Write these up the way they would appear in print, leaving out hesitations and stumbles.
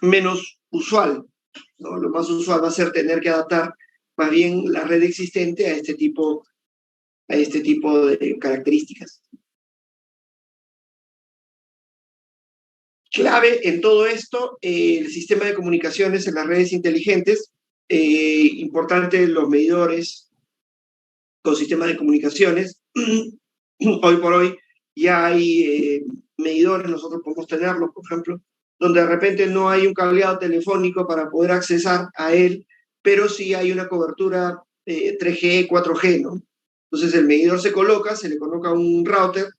menos usual, ¿no? Lo más usual va a ser tener que adaptar más bien la red existente a este tipo de características. Clave en todo esto, el sistema de comunicaciones en las redes inteligentes, importante los medidores con sistemas de comunicaciones. Hoy por hoy ya hay medidores, nosotros podemos tenerlos, por ejemplo, donde de repente no hay un cableado telefónico para poder accesar a él, pero sí hay una cobertura 3G, 4G, ¿no? Entonces el medidor se le coloca un router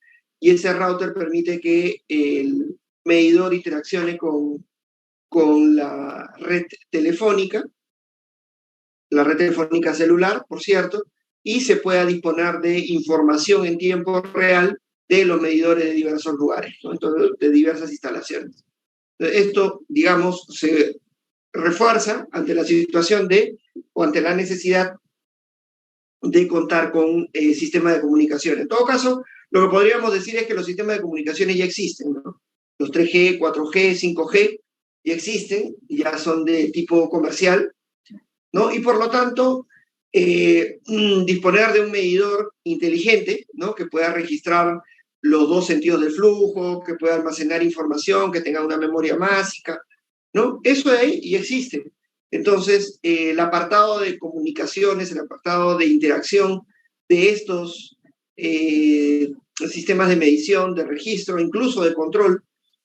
y ese router permite que el medidor interaccione con la red telefónica celular, por cierto, y se pueda disponer de información en tiempo real de los medidores de diversos lugares, ¿no? Entonces, de diversas instalaciones. Esto, digamos, se refuerza ante la situación o ante la necesidad de contar con sistemas de comunicación. En todo caso, lo que podríamos decir es que los sistemas de comunicaciones ya existen, ¿no? Los 3G, 4G, 5G ya existen, ya son de tipo comercial, ¿no? Y por lo tanto, disponer de un medidor inteligente, ¿no? Que pueda registrar los dos sentidos del flujo, que pueda almacenar información, que tenga una memoria másica, ¿no? Eso de ahí ya existe. Entonces, el apartado de comunicaciones, el apartado de interacción de estos sistemas de medición, de registro, incluso de control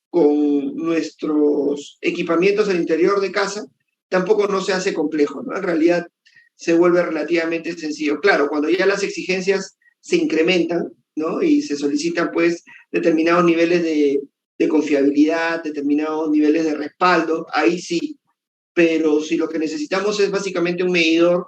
con nuestros equipamientos al interior de casa, tampoco no se hace complejo, ¿no? En realidad se vuelve relativamente sencillo. Claro, cuando ya las exigencias se incrementan, ¿no? Y se solicitan, pues, determinados niveles de confiabilidad, determinados niveles de respaldo, ahí sí. Pero si lo que necesitamos es básicamente un medidor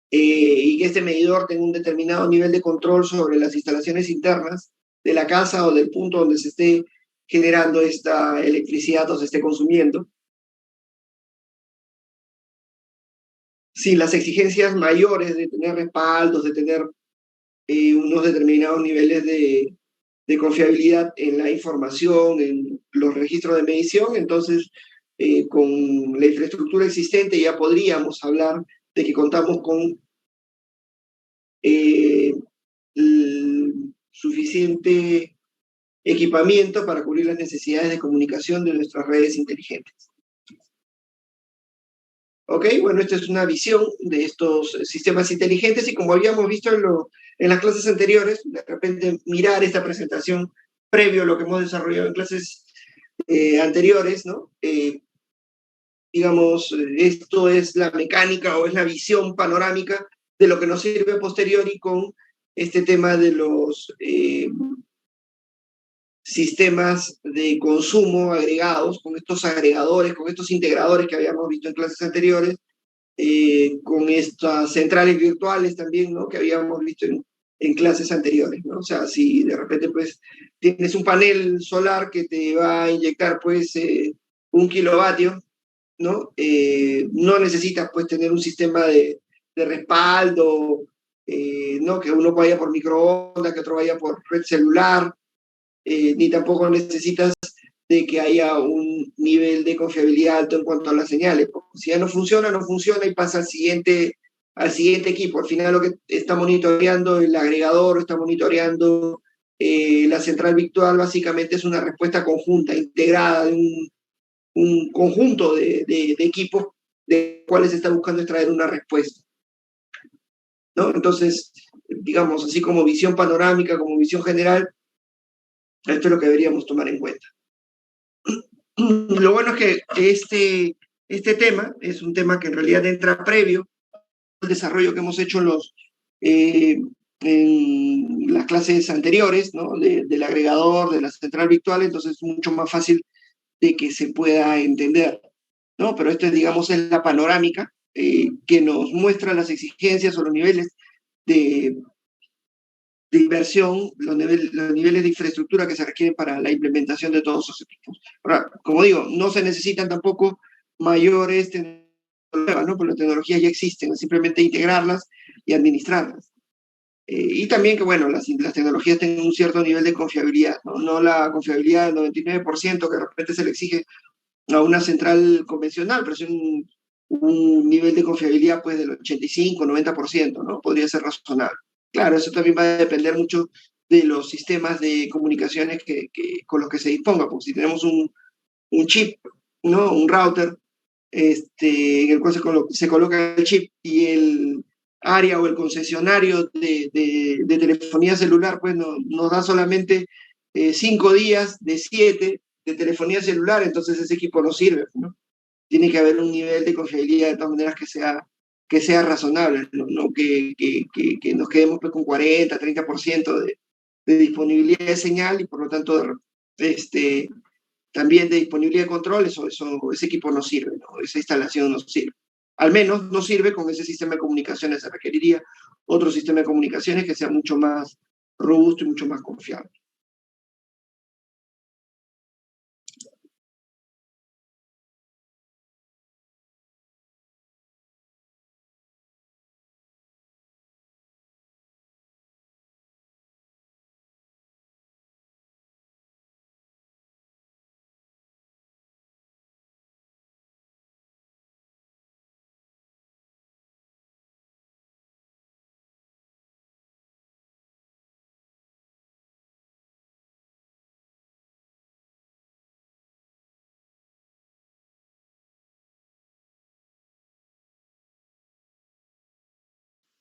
y que este medidor tenga un determinado nivel de control sobre las instalaciones internas de la casa o del punto donde se esté generando esta electricidad o se esté consumiendo, sin las exigencias mayores de tener respaldos, de tener unos determinados niveles de confiabilidad en la información, en los registros de medición, entonces con la infraestructura existente ya podríamos hablar de que contamos con suficiente equipamiento para cubrir las necesidades de comunicación de nuestras redes inteligentes. Ok, bueno, esta es una visión de estos sistemas inteligentes y como habíamos visto en las clases anteriores, de repente mirar esta presentación previo a lo que hemos desarrollado en clases anteriores, ¿no? Digamos, esto es la mecánica o es la visión panorámica de lo que nos sirve a posteriori con este tema de los sistemas de consumo agregados, con estos agregadores, con estos integradores que habíamos visto en clases anteriores, con estas centrales virtuales también, ¿no? Que habíamos visto en clases anteriores, ¿no? O sea, si de repente pues tienes un panel solar que te va a inyectar pues 1 kilovatio, ¿no? No necesitas pues tener un sistema de respaldo, ¿no? Que uno vaya por microondas, que otro vaya por red celular, ni tampoco necesitas de que haya un nivel de confiabilidad alto en cuanto a las señales. Si ya no funciona, no funciona y pasa al siguiente equipo. Al final lo que está monitoreando el agregador, está monitoreando la central virtual, básicamente es una respuesta conjunta, integrada de un conjunto de equipos de cuales se está buscando extraer una respuesta, ¿no? Entonces, digamos, así como visión panorámica, como visión general, esto es lo que deberíamos tomar en cuenta. Lo bueno es que este tema es un tema que en realidad entra previo al desarrollo que hemos hecho en las clases anteriores, ¿no? Del agregador, de la central virtual, entonces es mucho más fácil de que se pueda entender, ¿no? Pero esto, digamos, es la panorámica que nos muestra las exigencias o los niveles de inversión, los niveles de infraestructura que se requieren para la implementación de todos esos equipos. Ahora, como digo, no se necesitan tampoco mayores tecnologías, ¿no? Porque las tecnologías ya existen, simplemente integrarlas y administrarlas. Y también que, bueno, las tecnologías tengan un cierto nivel de confiabilidad, ¿no? No la confiabilidad del 99% que de repente se le exige a una central convencional, pero es un nivel de confiabilidad pues del 85, 90%, ¿no? Podría ser razonable. Claro, eso también va a depender mucho de los sistemas de comunicaciones con los que se disponga, porque si tenemos un chip, ¿no? Un router, en el cual se coloca el chip y el área o el concesionario de telefonía celular, pues nos da solamente 5 días de 7 de telefonía celular, entonces ese equipo no sirve, ¿no? Tiene que haber un nivel de confiabilidad de todas maneras que sea razonable, ¿no? No que nos quedemos pues, con 40, 30% de disponibilidad de señal y por lo tanto este, también de disponibilidad de control, ese equipo no sirve, ¿no? Esa instalación no sirve. Al menos no sirve con ese sistema de comunicaciones, se requeriría otro sistema de comunicaciones que sea mucho más robusto y mucho más confiable.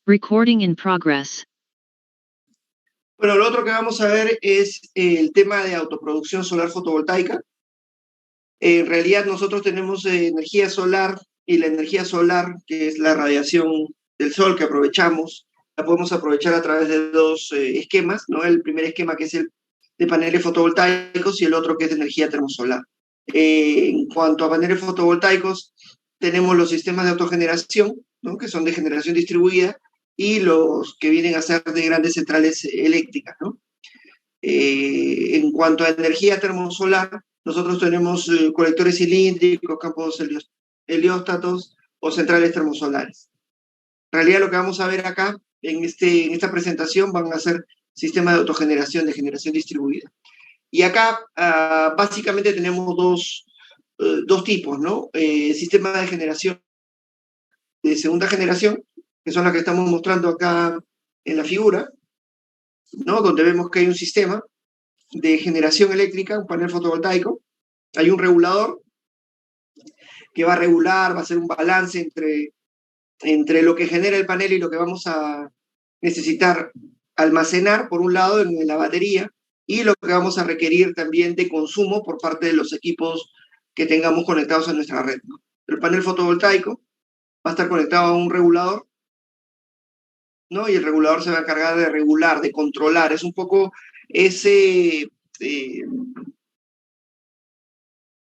Recording in progress. Bueno, lo otro que vamos a ver es el tema de autoproducción solar fotovoltaica. En realidad nosotros tenemos energía solar y la energía solar, que es la radiación del sol que aprovechamos, la podemos aprovechar a través de dos esquemas, ¿no? El primer esquema que es el de paneles fotovoltaicos y el otro que es de energía termosolar. En cuanto a paneles fotovoltaicos, tenemos los sistemas de autogeneración, ¿no? Que son de generación distribuida, y los que vienen a ser de grandes centrales eléctricas, ¿no? En cuanto a energía termosolar, nosotros tenemos colectores cilíndricos, campos helióstatos o centrales termosolares. En realidad lo que vamos a ver acá en esta presentación van a ser sistemas de autogeneración, de generación distribuida. Y acá básicamente tenemos dos tipos, ¿no? Sistemas de generación de segunda generación, que son las que estamos mostrando acá en la figura, ¿no? Donde vemos que hay un sistema de generación eléctrica, un panel fotovoltaico, hay un regulador que va a regular, va a hacer un balance entre lo que genera el panel y lo que vamos a necesitar almacenar, por un lado, en la batería, y lo que vamos a requerir también de consumo por parte de los equipos que tengamos conectados a nuestra red, ¿no? El panel fotovoltaico va a estar conectado a un regulador, ¿no? Y el regulador se va a encargar de regular, de controlar. Es un poco ese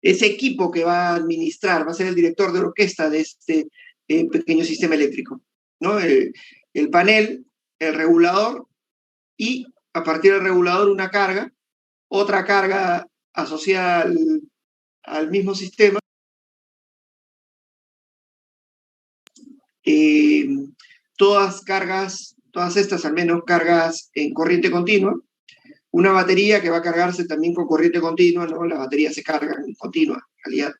equipo que va a administrar, va a ser el director de orquesta de este pequeño sistema eléctrico, ¿no? El panel, el regulador y a partir del regulador una carga, otra carga asociada al mismo sistema. Todas estas al menos cargas en corriente continua, una batería que va a cargarse también con corriente continua, ¿no? Las baterías se cargan en continua, en realidad.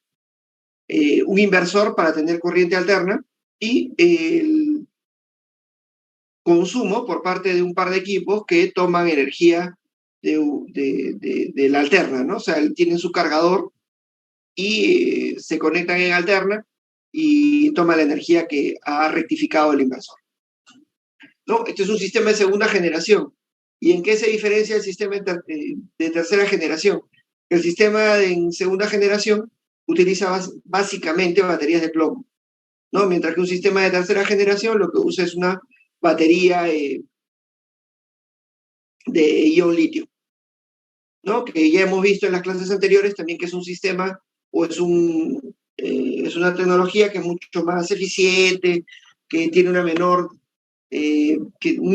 Un inversor para tener corriente alterna y el consumo por parte de un par de equipos que toman energía de la alterna, ¿no? O sea, tienen su cargador y se conectan en alterna y toma la energía que ha rectificado el inversor, ¿no? Este es un sistema de segunda generación. ¿Y en qué se diferencia el sistema de tercera generación? El sistema en segunda generación utiliza básicamente baterías de plomo, ¿no? Mientras que un sistema de tercera generación lo que usa es una batería de ion litio, ¿no? Que ya hemos visto en las clases anteriores también que es un sistema o es una tecnología que es mucho más eficiente, que tiene un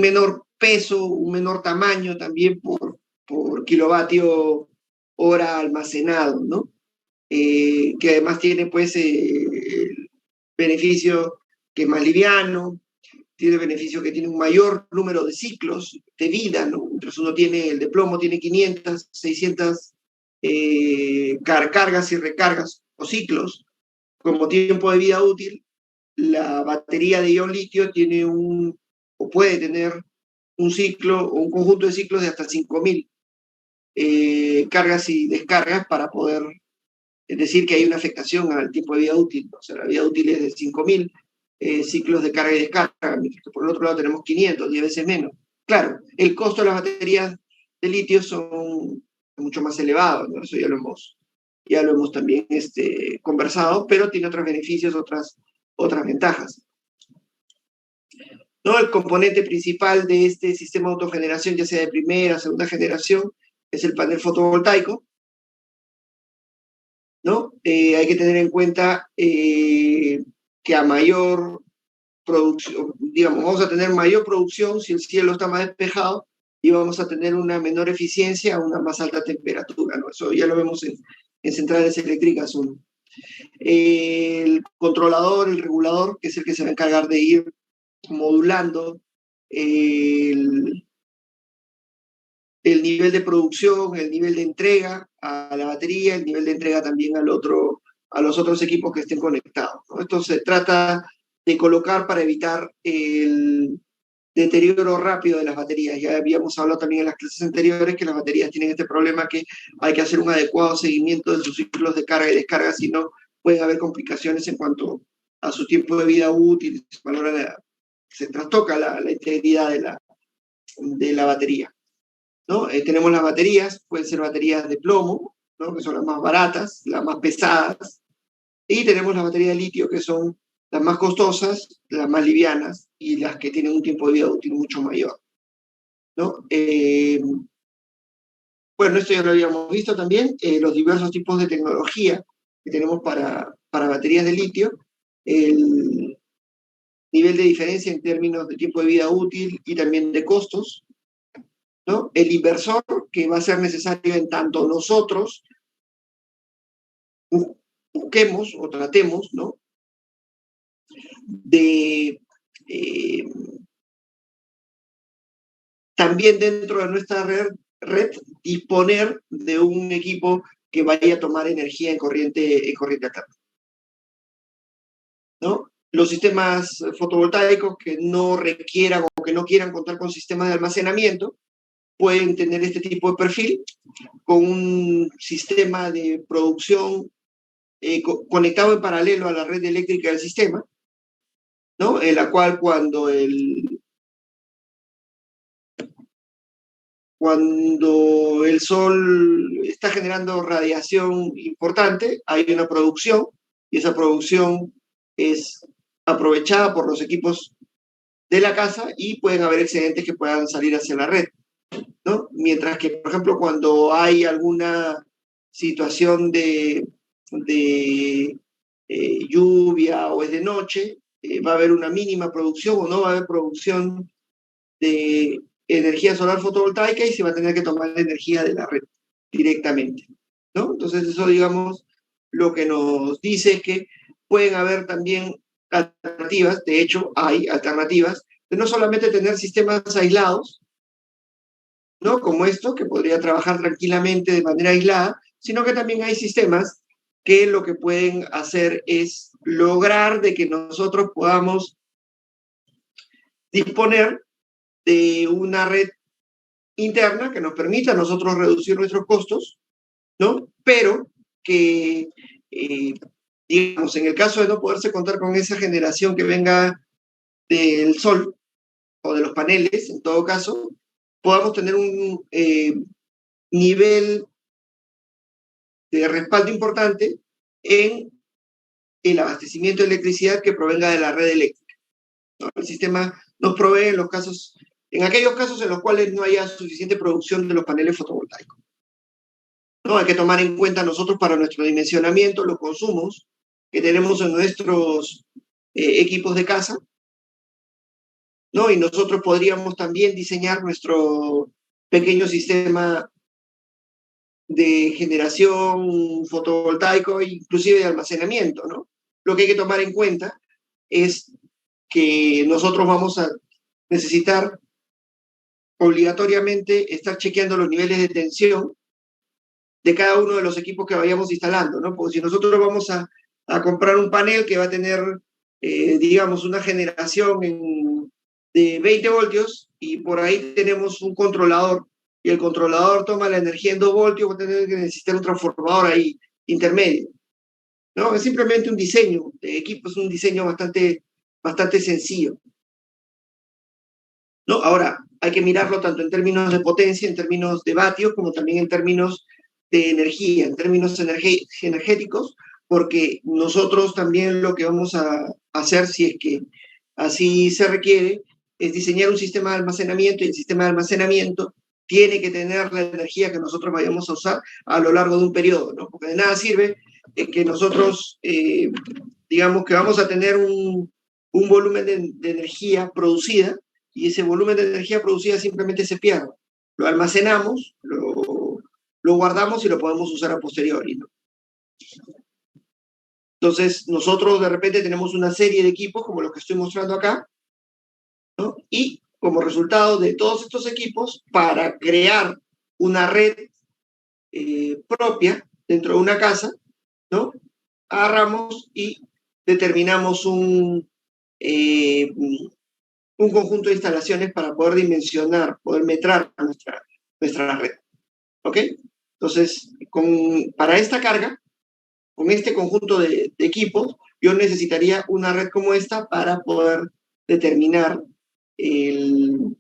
menor peso, un menor tamaño también por kilovatio hora almacenado, ¿no? Que además tiene pues el beneficio que es más liviano, tiene el beneficio que tiene un mayor número de ciclos de vida, ¿no? Mientras uno tiene, el de plomo tiene 500, 600 cargas y recargas o ciclos como tiempo de vida útil, la batería de ion litio tiene o puede tener un ciclo o un conjunto de ciclos de hasta 5000 cargas y descargas para poder decir que hay una afectación al tiempo de vida útil. O sea, la vida útil es de 5000 ciclos de carga y descarga, mientras que por el otro lado tenemos 500, 10 veces menos. Claro, el costo de las baterías de litio son mucho más elevados, ¿no? Eso ya lo hemos también conversado, pero tiene otros beneficios, otras ventajas. ¿No? El componente principal de este sistema de autogeneración, ya sea de primera o segunda generación, es el panel fotovoltaico, ¿no? Hay que tener en cuenta que a mayor producción, digamos, vamos a tener mayor producción si el cielo está más despejado y vamos a tener una menor eficiencia a una más alta temperatura, ¿no? Eso ya lo vemos en centrales eléctricas 1. El controlador, el regulador, que es el que se va a encargar de ir modulando el nivel de producción, el nivel de entrega a la batería, el nivel de entrega también a los otros equipos que estén conectados, ¿no? Esto se trata de colocar para evitar el deterioro rápido de las baterías. Ya habíamos hablado también en las clases anteriores que las baterías tienen este problema que hay que hacer un adecuado seguimiento de sus ciclos de carga y descarga, si no pueden haber complicaciones en cuanto a su tiempo de vida útil, se trastoca la integridad de la batería, ¿no? Tenemos las baterías, pueden ser baterías de plomo, ¿no? Que son las más baratas, las más pesadas, y tenemos las baterías de litio, que son las más costosas, las más livianas y las que tienen un tiempo de vida útil mucho mayor, ¿no? Bueno, esto ya lo habíamos visto también, los diversos tipos de tecnología que tenemos para baterías de litio, el nivel de diferencia en términos de tiempo de vida útil y también de costos, ¿no? El inversor que va a ser necesario en tanto nosotros busquemos o tratemos, ¿no? De también dentro de nuestra red disponer de un equipo que vaya a tomar energía en corriente alterna, ¿no? Los sistemas fotovoltaicos que no requieran o que no quieran contar con sistemas de almacenamiento pueden tener este tipo de perfil con un sistema de producción conectado en paralelo a la red eléctrica del sistema, ¿no? En la cual cuando el sol está generando radiación importante, hay una producción y esa producción es aprovechada por los equipos de la casa y pueden haber excedentes que puedan salir hacia la red, ¿no? Mientras que, por ejemplo, cuando hay alguna situación de lluvia o es de noche, va a haber una mínima producción o no va a haber producción de energía solar fotovoltaica y se va a tener que tomar la energía de la red directamente, ¿no? Entonces eso, digamos, lo que nos dice es que pueden haber también alternativas, de hecho hay alternativas, de no solamente tener sistemas aislados, ¿no? Como esto, que podría trabajar tranquilamente de manera aislada, sino que también hay sistemas que lo que pueden hacer es lograr de que nosotros podamos disponer de una red interna que nos permita a nosotros reducir nuestros costos, ¿no? Pero que, digamos, en el caso de no poderse contar con esa generación que venga del sol o de los paneles, en todo caso, podamos tener un nivel de respaldo importante en el abastecimiento de electricidad que provenga de la red eléctrica, ¿no? El sistema nos provee en aquellos casos en los cuales no haya suficiente producción de los paneles fotovoltaicos, ¿no? Hay que tomar en cuenta nosotros para nuestro dimensionamiento los consumos que tenemos en nuestros equipos de casa, ¿no? Y nosotros podríamos también diseñar nuestro pequeño sistema de generación fotovoltaico, inclusive de almacenamiento, ¿no? Lo que hay que tomar en cuenta es que nosotros vamos a necesitar obligatoriamente estar chequeando los niveles de tensión de cada uno de los equipos que vayamos instalando, ¿no? Porque si nosotros vamos a comprar un panel que va a tener, digamos, una generación de 20 voltios y por ahí tenemos un controlador y el controlador toma la energía en 2 voltios, va a tener que necesitar un transformador ahí intermedio, ¿no? Es simplemente un diseño de equipo, es un diseño bastante sencillo, ¿no? Ahora, hay que mirarlo tanto en términos de potencia, en términos de vatios, como también en términos de energía, en términos energéticos, porque nosotros también lo que vamos a hacer, si es que así se requiere, es diseñar un sistema de almacenamiento, y el sistema de almacenamiento tiene que tener la energía que nosotros vayamos a usar a lo largo de un periodo, ¿no? Porque de nada sirve que nosotros, digamos que vamos a tener un volumen de energía producida, y ese volumen de energía producida simplemente se pierde. Lo almacenamos, lo guardamos y lo podemos usar a posteriori, ¿no? Entonces, nosotros de repente tenemos una serie de equipos, como los que estoy mostrando acá, ¿no? Y como resultado de todos estos equipos, para crear una red propia dentro de una casa, ¿no? Agarramos y determinamos un conjunto de instalaciones para poder dimensionar, poder metrar nuestra red. ¿Ok? Entonces, para esta carga, con este conjunto de equipos, yo necesitaría una red como esta para poder determinar el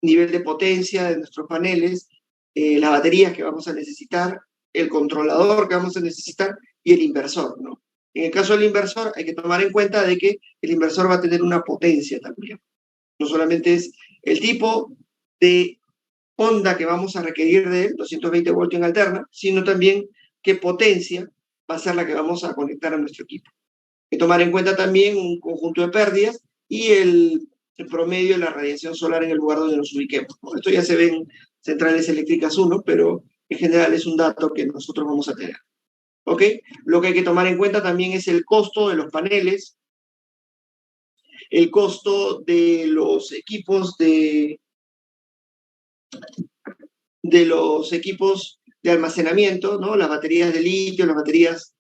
nivel de potencia de nuestros paneles, las baterías que vamos a necesitar, el controlador que vamos a necesitar y el inversor, ¿no? En el caso del inversor, hay que tomar en cuenta de que el inversor va a tener una potencia también. No solamente es el tipo de onda que vamos a requerir de él, 220 voltios en alterna, sino también qué potencia va a ser la que vamos a conectar a nuestro equipo. Hay que tomar en cuenta también un conjunto de pérdidas y el promedio de la radiación solar en el lugar donde nos ubiquemos, ¿no? Esto ya se ve en centrales eléctricas 1, pero en general es un dato que nosotros vamos a tener. ¿Ok? Lo que hay que tomar en cuenta también es el costo de los paneles, el costo de los equipos de almacenamiento, ¿no? Las baterías de litio, las baterías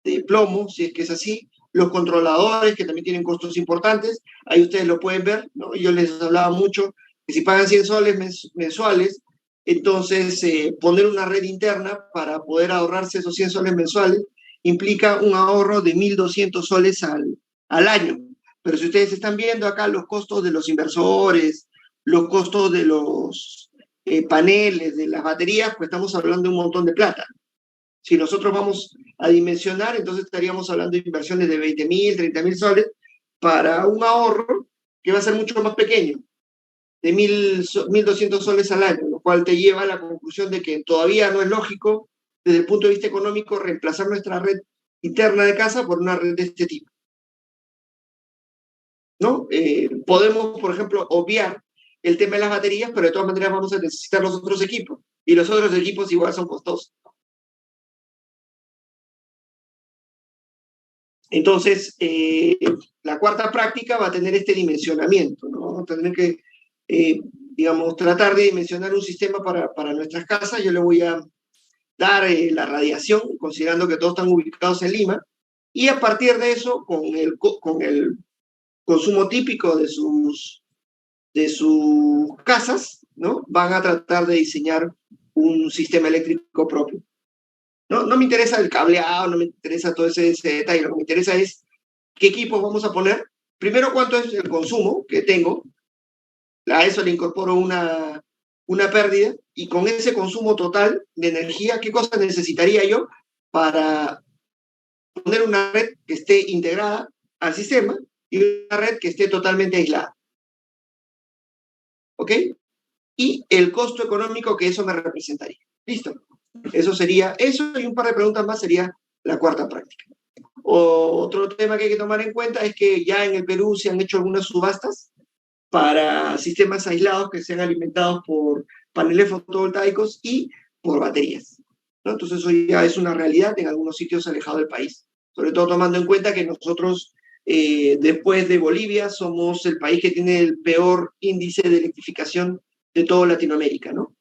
de plomo, si es que es así, los controladores, que también tienen costos importantes, ahí ustedes lo pueden ver, ¿no? Yo les hablaba mucho que si pagan 100 soles mensuales, entonces poner una red interna para poder ahorrarse esos 100 soles mensuales implica un ahorro de 1.200 soles al año. Pero si ustedes están viendo acá los costos de los inversores, los costos de los paneles, de las baterías, pues estamos hablando de un montón de plata. Si nosotros vamos a dimensionar, entonces estaríamos hablando de inversiones de 20.000, 30.000 soles para un ahorro que va a ser mucho más pequeño, de 1.200 soles al año, lo cual te lleva a la conclusión de que todavía no es lógico, desde el punto de vista económico, reemplazar nuestra red interna de casa por una red de este tipo, ¿no? Podemos, por ejemplo, obviar el tema de las baterías, pero de todas maneras vamos a necesitar los otros equipos, y los otros equipos igual son costosos. Entonces, la cuarta práctica va a tener este dimensionamiento, ¿no? Vamos a tener que, digamos, tratar de dimensionar un sistema para nuestras casas. Yo le voy a dar la radiación, considerando que todos están ubicados en Lima, y a partir de eso, con el consumo típico de sus casas, ¿no? Van a tratar de diseñar un sistema eléctrico propio. No me interesa el cableado, no me interesa todo ese detalle, lo que me interesa es qué equipos vamos a poner. Primero, cuánto es el consumo que tengo, a eso le incorporo una pérdida, y con ese consumo total de energía, ¿qué cosa necesitaría yo para poner una red que esté integrada al sistema y una red que esté totalmente aislada? ¿Ok? Y el costo económico que eso me representaría. Listo. Eso sería, eso y un par de preguntas más sería la cuarta práctica. Otro tema que hay que tomar en cuenta es que ya en el Perú se han hecho algunas subastas para sistemas aislados que sean alimentados por paneles fotovoltaicos y por baterías, ¿no? Entonces eso ya es una realidad en algunos sitios alejados del país, sobre todo tomando en cuenta que nosotros Después de Bolivia, somos el país que tiene el peor índice de electrificación de toda Latinoamérica, ¿no?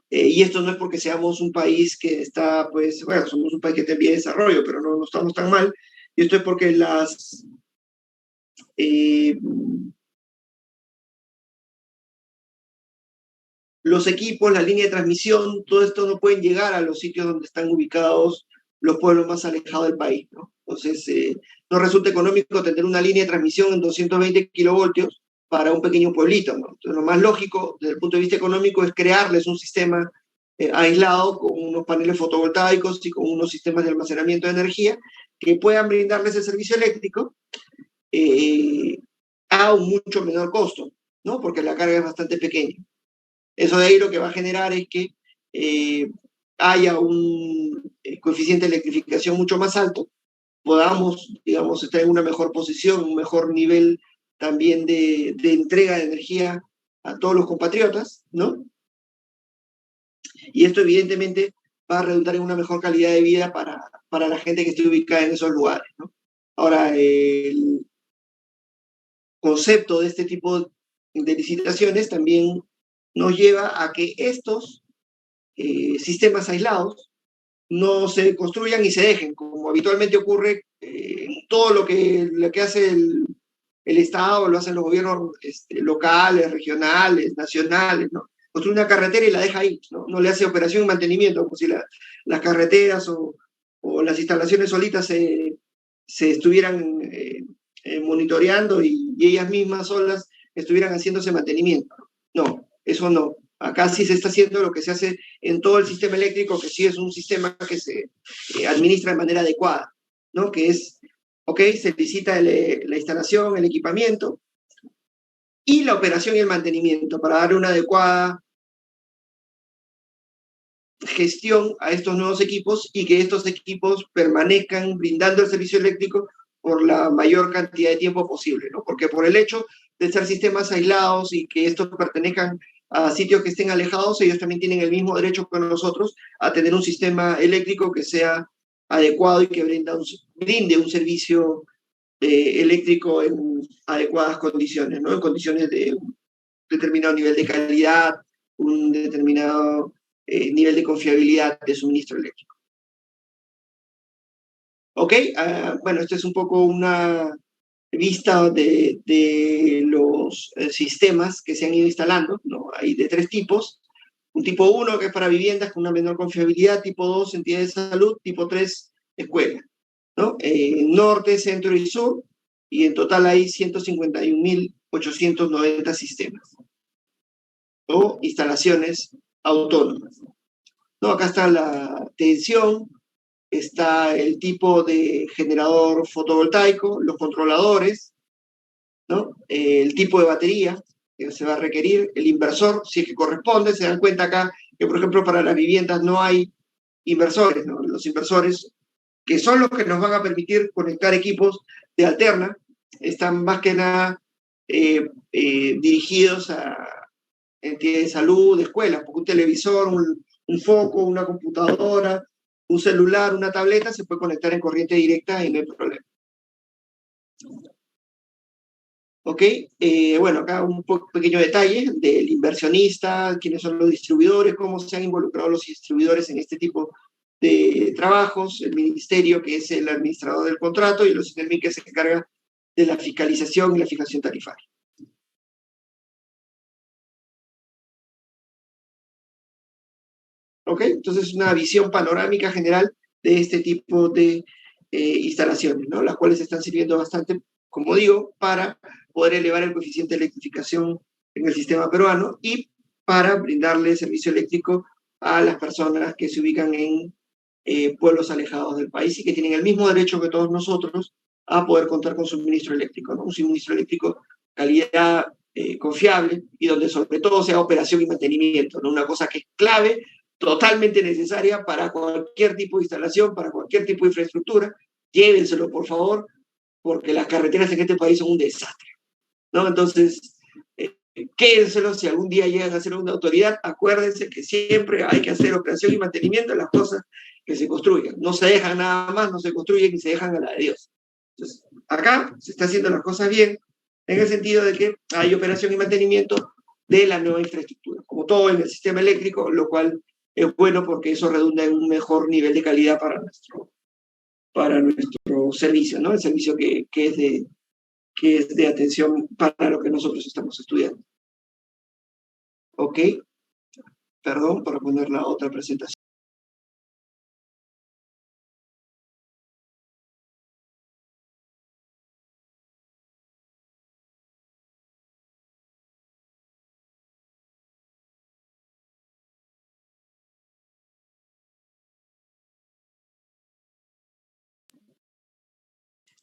Y esto no es porque seamos un país que está, pues, bueno, somos un país que está en vía de desarrollo, pero no estamos tan mal. Y esto es porque los equipos, la línea de transmisión, todo esto no pueden llegar a los sitios donde están ubicados los pueblos más alejados del país, ¿no? Entonces, no resulta económico tener una línea de transmisión en 220 kilovoltios para un pequeño pueblito, ¿no? Entonces, lo más lógico desde el punto de vista económico es crearles un sistema aislado con unos paneles fotovoltaicos y con unos sistemas de almacenamiento de energía que puedan brindarles el servicio eléctrico a un mucho menor costo, ¿no? Porque la carga es bastante pequeña. Eso de ahí lo que va a generar es que haya un coeficiente de electrificación mucho más alto, podamos, digamos, estar en una mejor posición, un mejor nivel también de entrega de energía a todos los compatriotas, ¿no? Y esto evidentemente va a redundar en una mejor calidad de vida para la gente que esté ubicada en esos lugares, ¿no? Ahora, el concepto de este tipo de licitaciones también nos lleva a que estos sistemas aislados no se construyan y se dejen, como habitualmente ocurre en todo lo que hace el Estado, lo hacen los gobiernos locales, regionales, nacionales, ¿no? Construye una carretera y la deja ahí, ¿no? No le hace operación y mantenimiento, como si las carreteras o las instalaciones solitas se estuvieran monitoreando y ellas mismas solas estuvieran haciéndose mantenimiento. No, eso no. Acá sí se está haciendo lo que se hace en todo el sistema eléctrico, que sí es un sistema que se administra de manera adecuada, ¿no? Que es, ok, se licita la instalación, el equipamiento y la operación y el mantenimiento para dar una adecuada gestión a estos nuevos equipos y que estos equipos permanezcan brindando el servicio eléctrico por la mayor cantidad de tiempo posible, ¿no? Porque por el hecho de ser sistemas aislados y que estos pertenezcan a sitios que estén alejados, ellos también tienen el mismo derecho que nosotros a tener un sistema eléctrico que sea adecuado y que brinde un servicio eléctrico en adecuadas condiciones, ¿no? En condiciones de un determinado nivel de calidad, un determinado nivel de confiabilidad de suministro eléctrico. Ok, bueno, esto es un poco una vista de los sistemas que se han ido instalando, ¿no? Hay de 3 tipos. Un tipo 1 que es para viviendas con una menor confiabilidad, tipo 2 entidades de salud, tipo 3 escuela, ¿no? Norte, centro y sur, y en total hay 151.890 sistemas o instalaciones autónomas, ¿no? Acá está la tensión, está el tipo de generador fotovoltaico, los controladores, ¿no? El tipo de batería que se va a requerir, el inversor, si es que corresponde. Se dan cuenta acá que, por ejemplo, para las viviendas no hay inversores, ¿no? Los inversores, que son los que nos van a permitir conectar equipos de alterna, están más que nada dirigidos a entidades de salud, de escuelas, porque un televisor, un foco, una computadora, un celular, una tableta, se puede conectar en corriente directa y no hay problema. ¿Ok? Bueno, acá un pequeño detalle del inversionista, quiénes son los distribuidores, cómo se han involucrado los distribuidores en este tipo de trabajos, el ministerio, que es el administrador del contrato, y los INEMI, que se encarga de la fiscalización y la fijación tarifaria. ¿Ok? Entonces, una visión panorámica general de este tipo de instalaciones, ¿no? Las cuales están sirviendo bastante, como digo, para poder elevar el coeficiente de electrificación en el sistema peruano y para brindarle servicio eléctrico a las personas que se ubican en pueblos alejados del país y que tienen el mismo derecho que todos nosotros a poder contar con suministro eléctrico, ¿no? Un suministro eléctrico calidad confiable y donde sobre todo sea operación y mantenimiento, ¿no? Una cosa que es clave, totalmente necesaria para cualquier tipo de instalación, para cualquier tipo de infraestructura. Llévenselo, por favor, porque las carreteras en este país son un desastre, ¿no? Entonces, quédenselo. Si algún día llegan a ser una autoridad, acuérdense que siempre hay que hacer operación y mantenimiento de las cosas que se construyan. No se dejan nada más, no se construyen y se dejan a la de Dios. Entonces, acá se está haciendo las cosas bien, en el sentido de que hay operación y mantenimiento de la nueva infraestructura, como todo en el sistema eléctrico, lo cual es bueno porque eso redunda en un mejor nivel de calidad para nuestro servicio, ¿no? El servicio que es de atención para lo que nosotros estamos estudiando. ¿Ok? Perdón por poner la otra presentación.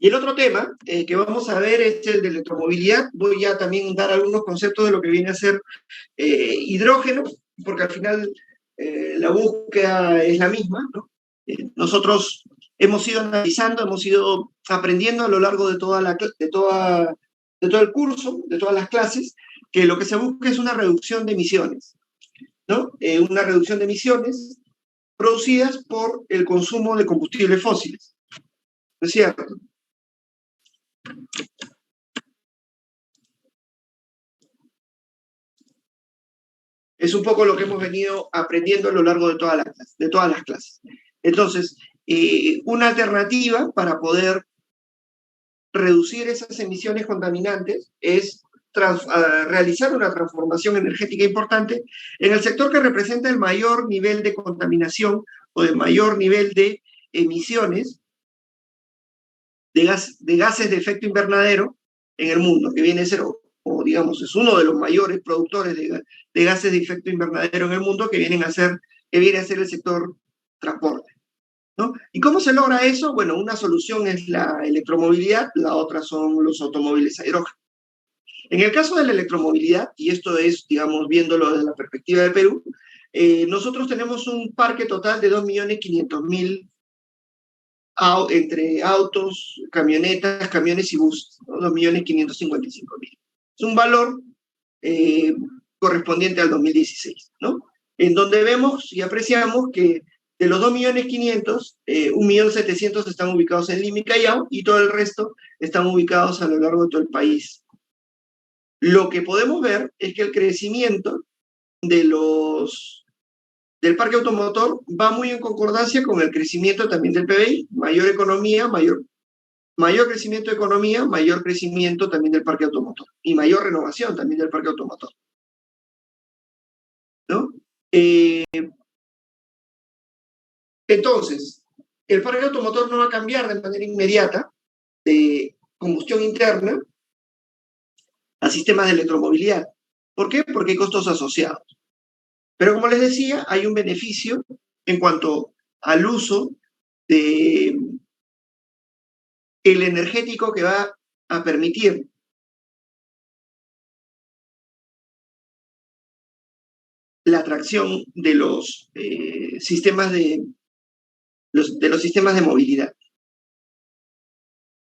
Y el otro tema que vamos a ver es el de electromovilidad. Voy a también dar algunos conceptos de lo que viene a ser hidrógeno, porque al final la búsqueda es la misma, ¿no? Nosotros hemos ido analizando, hemos ido aprendiendo a lo largo de todo el curso, de todas las clases, que lo que se busca es una reducción de emisiones, ¿no? Una reducción de emisiones producidas por el consumo de combustibles fósiles, ¿no es cierto? Es un poco lo que hemos venido aprendiendo a lo largo de todas las clases. Entonces, una alternativa para poder reducir esas emisiones contaminantes es realizar una transformación energética importante en el sector que representa el mayor nivel de contaminación o el mayor nivel de emisiones de gases de efecto invernadero en el mundo, que viene a ser, o digamos, es uno de los mayores productores de gases de efecto invernadero en el mundo, que viene a ser el sector transporte, ¿no? ¿Y cómo se logra eso? Bueno, una solución es la electromovilidad, la otra son los automóviles a hidrógeno. En el caso de la electromovilidad, y esto es, digamos, viéndolo desde la perspectiva de Perú, nosotros tenemos un parque total de 2.500.000 entre autos, camionetas, camiones y buses, ¿no? 2.555.000. Es un valor correspondiente al 2016, ¿no? En donde vemos y apreciamos que de los 2.500.000, 1.700.000 están ubicados en Lima y Callao y todo el resto están ubicados a lo largo de todo el país. Lo que podemos ver es que el crecimiento del parque automotor va muy en concordancia con el crecimiento también del PBI, mayor economía, mayor crecimiento de economía, mayor crecimiento también del parque automotor y mayor renovación también del parque automotor, ¿no? Entonces, el parque automotor no va a cambiar de manera inmediata de combustión interna a sistemas de electromovilidad. ¿Por qué? Porque hay costos asociados. Pero como les decía, hay un beneficio en cuanto al uso de el energético que va a permitir la atracción de los sistemas de los sistemas de movilidad.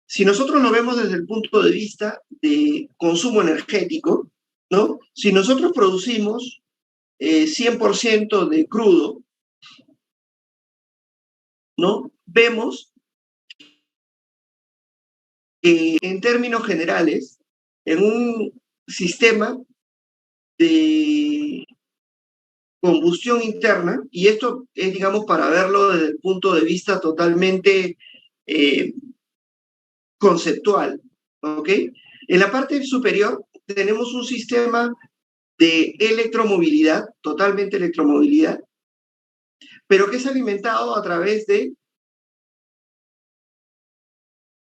Si nosotros lo vemos desde el punto de vista de consumo energético, ¿no? Si nosotros producimos 100% de crudo, ¿no? Vemos que en términos generales, en un sistema de combustión interna, y esto es, digamos, para verlo desde el punto de vista totalmente conceptual, ¿ok? En la parte superior tenemos un sistema de electromovilidad, totalmente electromovilidad, pero que es alimentado a través de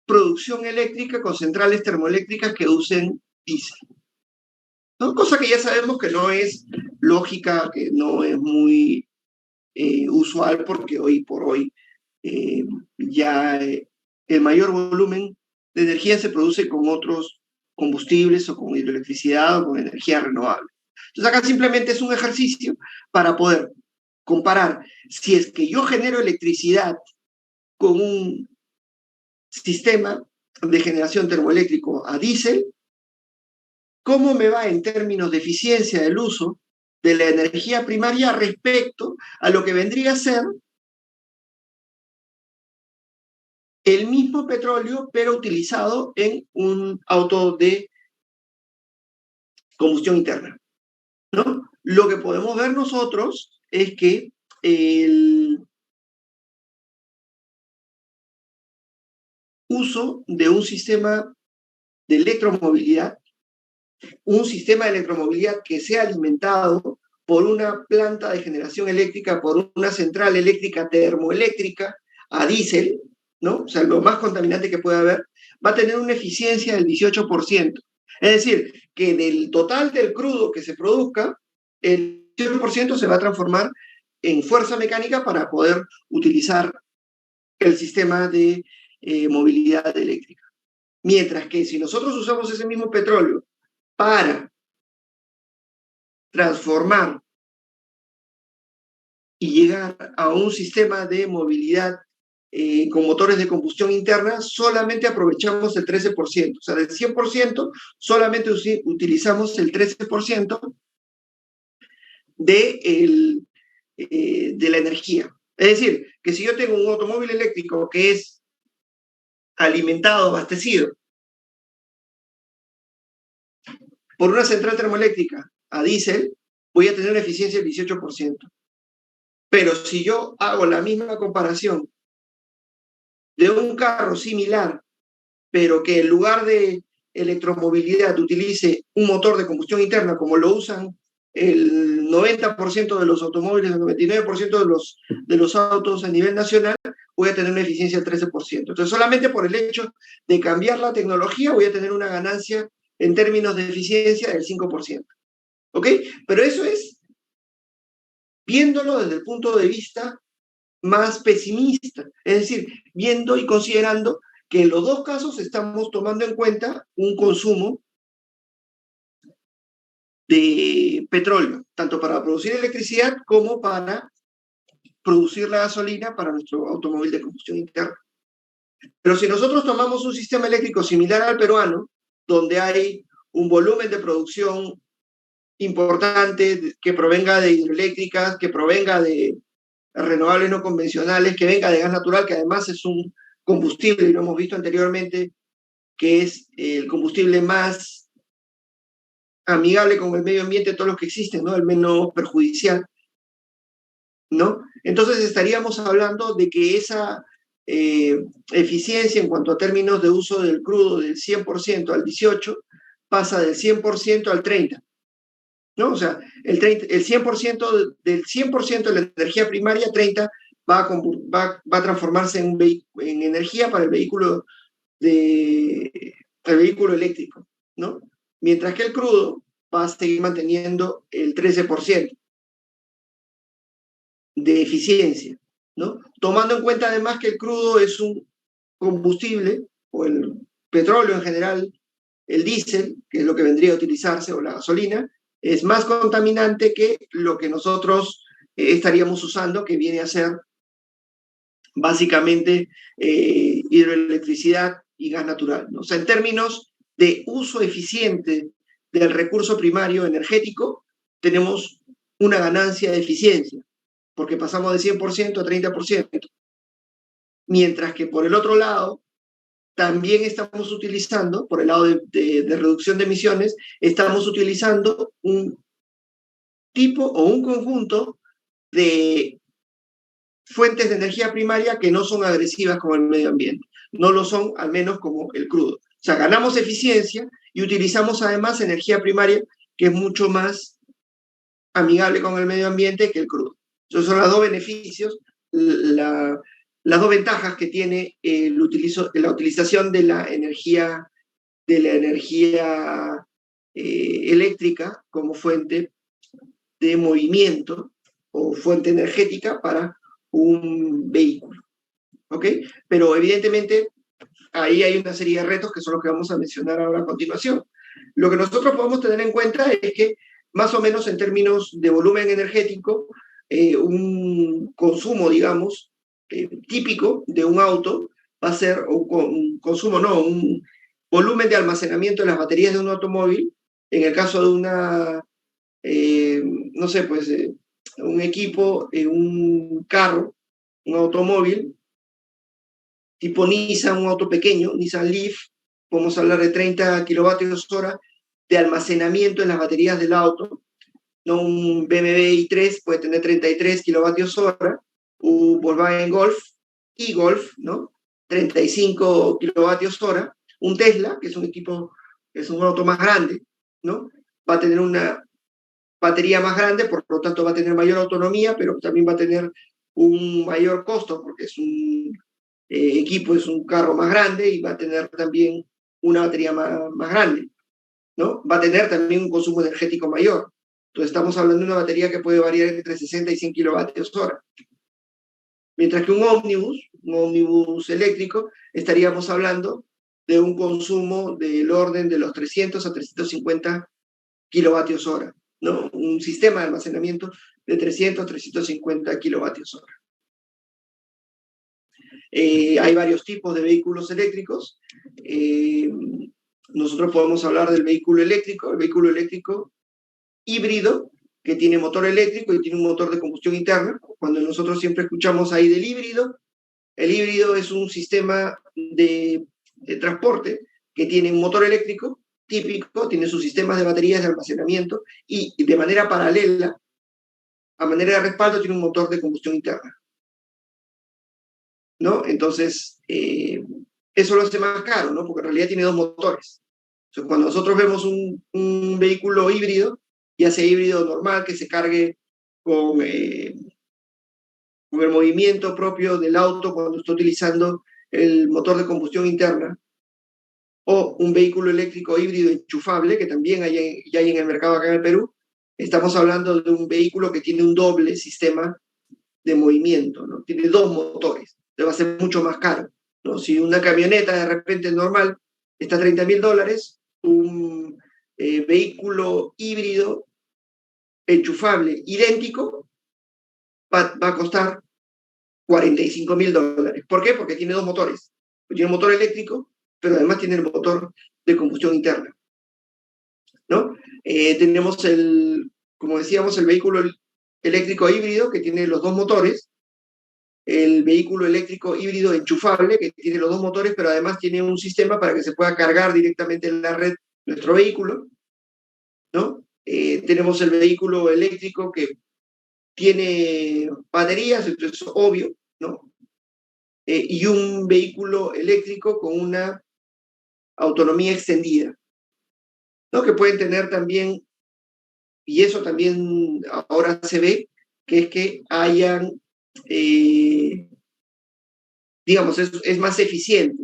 producción eléctrica con centrales termoeléctricas que usen diésel, ¿no? Cosa que ya sabemos que no es lógica, que no es muy usual, porque hoy por hoy ya el mayor volumen de energía se produce con otros combustibles o con hidroelectricidad o con energía renovable. Entonces acá simplemente es un ejercicio para poder comparar si es que yo genero electricidad con un sistema de generación termoeléctrico a diésel, ¿cómo me va en términos de eficiencia del uso de la energía primaria respecto a lo que vendría a ser el mismo petróleo, pero utilizado en un auto de combustión interna, ¿no? Lo que podemos ver nosotros es que el uso de un sistema de electromovilidad, un sistema de electromovilidad que sea alimentado por una planta de generación eléctrica, por una central eléctrica termoeléctrica a diésel, ¿no? O sea, lo más contaminante que puede haber, va a tener una eficiencia del 18%. Es decir, que del total del crudo que se produzca, el 18% se va a transformar en fuerza mecánica para poder utilizar el sistema de movilidad eléctrica. Mientras que si nosotros usamos ese mismo petróleo para transformar y llegar a un sistema de movilidad con motores de combustión interna, solamente aprovechamos el 13%. O sea, del 100%, solamente utilizamos el 13% de la energía. Es decir, que si yo tengo un automóvil eléctrico que es alimentado, abastecido por una central termoeléctrica a diésel, voy a tener una eficiencia del 18%. Pero si yo hago la misma comparación de un carro similar, pero que en lugar de electromovilidad utilice un motor de combustión interna, como lo usan el 90% de los automóviles, el 99% de los autos a nivel nacional, voy a tener una eficiencia del 13%. Entonces, solamente por el hecho de cambiar la tecnología, voy a tener una ganancia en términos de eficiencia del 5%. ¿Ok? Pero eso es viéndolo desde el punto de vista más pesimista, es decir, viendo y considerando que en los dos casos estamos tomando en cuenta un consumo de petróleo, tanto para producir electricidad como para producir la gasolina para nuestro automóvil de combustión interna. Pero si nosotros tomamos un sistema eléctrico similar al peruano, donde hay un volumen de producción importante que provenga de hidroeléctricas, que provenga de renovables no convencionales, que venga de gas natural, que además es un combustible, y lo hemos visto anteriormente, que es el combustible más amigable con el medio ambiente de todos los que existen, ¿no? El menos perjudicial, ¿no? Entonces estaríamos hablando de que esa eficiencia en cuanto a términos de uso del crudo del 100% al 18% pasa del 100% al 30%, ¿no? O sea, el 100% del 100% de la energía primaria, 30% va a transformarse en energía para el vehículo eléctrico, ¿no? Mientras que el crudo va a seguir manteniendo el 13% de eficiencia, ¿no? Tomando en cuenta además que el crudo es un combustible, o el petróleo en general, el diésel, que es lo que vendría a utilizarse, o la gasolina, es más contaminante que lo que nosotros estaríamos usando, que viene a ser básicamente hidroelectricidad y gas natural, ¿no? O sea, en términos de uso eficiente del recurso primario energético, tenemos una ganancia de eficiencia, porque pasamos de 100% a 30%. Mientras que por el otro lado, también estamos utilizando, por el lado de reducción de emisiones, estamos utilizando un tipo o un conjunto de fuentes de energía primaria que no son agresivas con el medio ambiente. No lo son, al menos como el crudo. O sea, ganamos eficiencia y utilizamos además energía primaria que es mucho más amigable con el medio ambiente que el crudo. Esos son los dos beneficios, las dos ventajas que tiene la utilización de la energía eléctrica como fuente de movimiento o fuente energética para un vehículo. ¿Ok? Pero evidentemente ahí hay una serie de retos que son los que vamos a mencionar ahora a continuación. Lo que nosotros podemos tener en cuenta es que más o menos en términos de volumen energético, un consumo, digamos, típico de un auto va a ser un consumo, no, un volumen de almacenamiento de las baterías de un automóvil, en el caso de una, no sé, pues, un equipo, un carro, un automóvil, tipo Nissan, un auto pequeño, Nissan Leaf, podemos hablar de 30 kilovatios hora de almacenamiento en las baterías del auto, ¿no? Un BMW i3 puede tener 33 kilovatios hora, un Volkswagen Golf, e-Golf, ¿no? 35 kilovatios hora, un Tesla, que es un equipo, es un auto más grande, ¿no? Va a tener una batería más grande, por lo tanto va a tener mayor autonomía, pero también va a tener un mayor costo, porque es un equipo, es un carro más grande y va a tener también una batería más grande, ¿no? Va a tener también un consumo energético mayor. Entonces estamos hablando de una batería que puede variar entre 60 y 100 kilovatios hora. Mientras que un ómnibus eléctrico, estaríamos hablando de un consumo del orden de los 300 a 350 kilovatios hora, ¿no? Un sistema de almacenamiento de 300 a 350 kilovatios hora. Hay varios tipos de vehículos eléctricos. Nosotros podemos hablar del vehículo eléctrico híbrido, que tiene motor eléctrico y tiene un motor de combustión interna. Cuando nosotros siempre escuchamos ahí del híbrido, el híbrido es un sistema de transporte que tiene un motor eléctrico típico, tiene sus sistemas de baterías de almacenamiento y de manera paralela, a manera de respaldo, tiene un motor de combustión interna, ¿no? Entonces, eso lo hace más caro, ¿no? Porque en realidad tiene dos motores. Entonces, cuando nosotros vemos un vehículo híbrido, ya sea híbrido normal, que se cargue con el movimiento propio del auto cuando está utilizando el motor de combustión interna, o un vehículo eléctrico híbrido enchufable, que también ya hay en el mercado acá en el Perú, estamos hablando de un vehículo que tiene un doble sistema de movimiento, ¿no? Tiene dos motores, te va a ser mucho más caro, ¿no? Si una camioneta de repente normal está a $30,000, un vehículo híbrido enchufable idéntico va a costar $45,000. ¿Por qué? Porque tiene dos motores. Tiene un motor eléctrico, pero además tiene el motor de combustión interna, ¿no? Tenemos como decíamos, el vehículo eléctrico híbrido, que tiene los dos motores, el vehículo eléctrico híbrido enchufable, que tiene los dos motores, pero además tiene un sistema para que se pueda cargar directamente en la red nuestro vehículo, ¿no? Tenemos el vehículo eléctrico que tiene baterías, esto es obvio, ¿no? Y un vehículo eléctrico con una autonomía extendida, ¿no? Que pueden tener también, y eso también ahora se ve, que es que hayan, digamos, es más eficiente,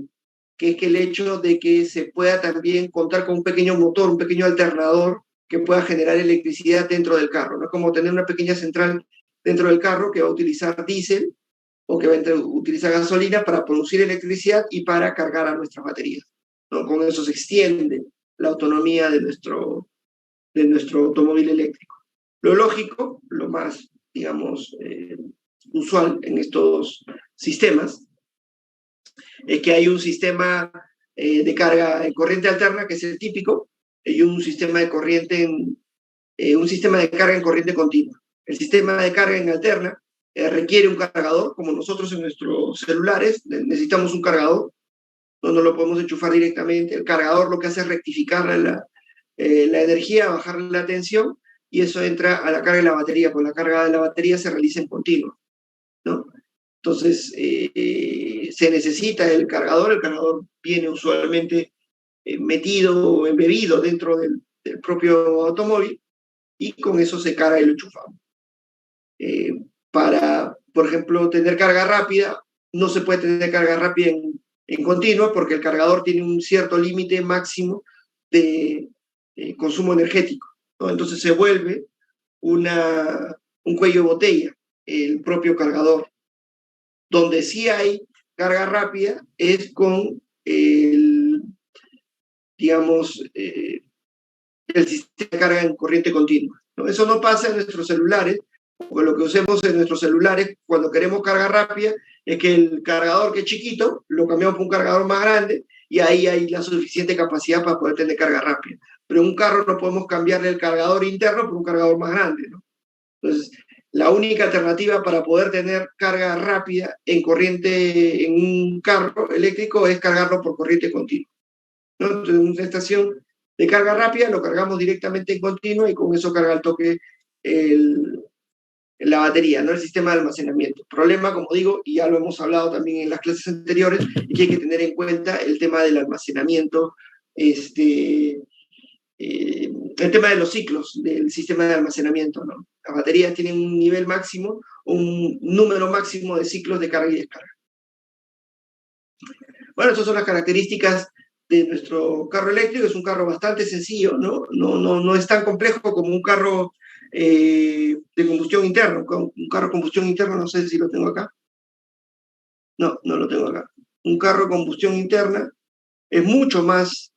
que es que el hecho de que se pueda también contar con un pequeño motor, un pequeño alternador que pueda generar electricidad dentro del carro, ¿no? Es como tener una pequeña central dentro del carro que va a utilizar diésel o que va a utilizar gasolina para producir electricidad y para cargar a nuestras baterías, ¿no? Con eso se extiende la autonomía de nuestro automóvil eléctrico. Lo lógico, lo más, digamos, usual en estos sistemas, es que hay un sistema de carga en corriente alterna, que es el típico, y un sistema de un sistema de carga en corriente continua. El sistema de carga en alterna requiere un cargador, como nosotros en nuestros celulares necesitamos un cargador, no lo podemos enchufar directamente. El cargador lo que hace es rectificar la energía, bajar la tensión, y eso entra a la carga de la batería, pues la carga de la batería se realiza en continuo, ¿no? Entonces, se necesita el cargador viene usualmente metido o embebido dentro del propio automóvil, y con eso se carga y lo enchufamos. Para, por ejemplo, tener carga rápida, no se puede tener carga rápida en continua, porque el cargador tiene un cierto límite máximo de consumo energético, ¿no? Entonces se vuelve un cuello de botella el propio cargador. Donde sí hay carga rápida es con digamos, el sistema de carga en corriente continua, ¿no? Eso no pasa en nuestros celulares, porque lo que usamos en nuestros celulares cuando queremos carga rápida es que el cargador, que es chiquito, lo cambiamos por un cargador más grande y ahí hay la suficiente capacidad para poder tener carga rápida. Pero en un carro no podemos cambiarle el cargador interno por un cargador más grande, ¿no? Entonces, la única alternativa para poder tener carga rápida en corriente, en un carro eléctrico, es cargarlo por corriente continua, ¿no? Entonces, en una estación de carga rápida lo cargamos directamente en continua y con eso carga al toque el, la batería, ¿no? El sistema de almacenamiento. Problema, como digo, y ya lo hemos hablado también en las clases anteriores, y que hay que tener en cuenta el tema del almacenamiento, el tema de los ciclos del sistema de almacenamiento, ¿no? Las baterías tienen un nivel máximo, un número máximo de ciclos de carga y descarga. Bueno, estas son las características de nuestro carro eléctrico. Es un carro bastante sencillo, ¿no? No es tan complejo como un carro de combustión interna. Un carro de combustión interna, no sé si lo tengo acá. No lo tengo acá. Un carro de combustión interna es mucho más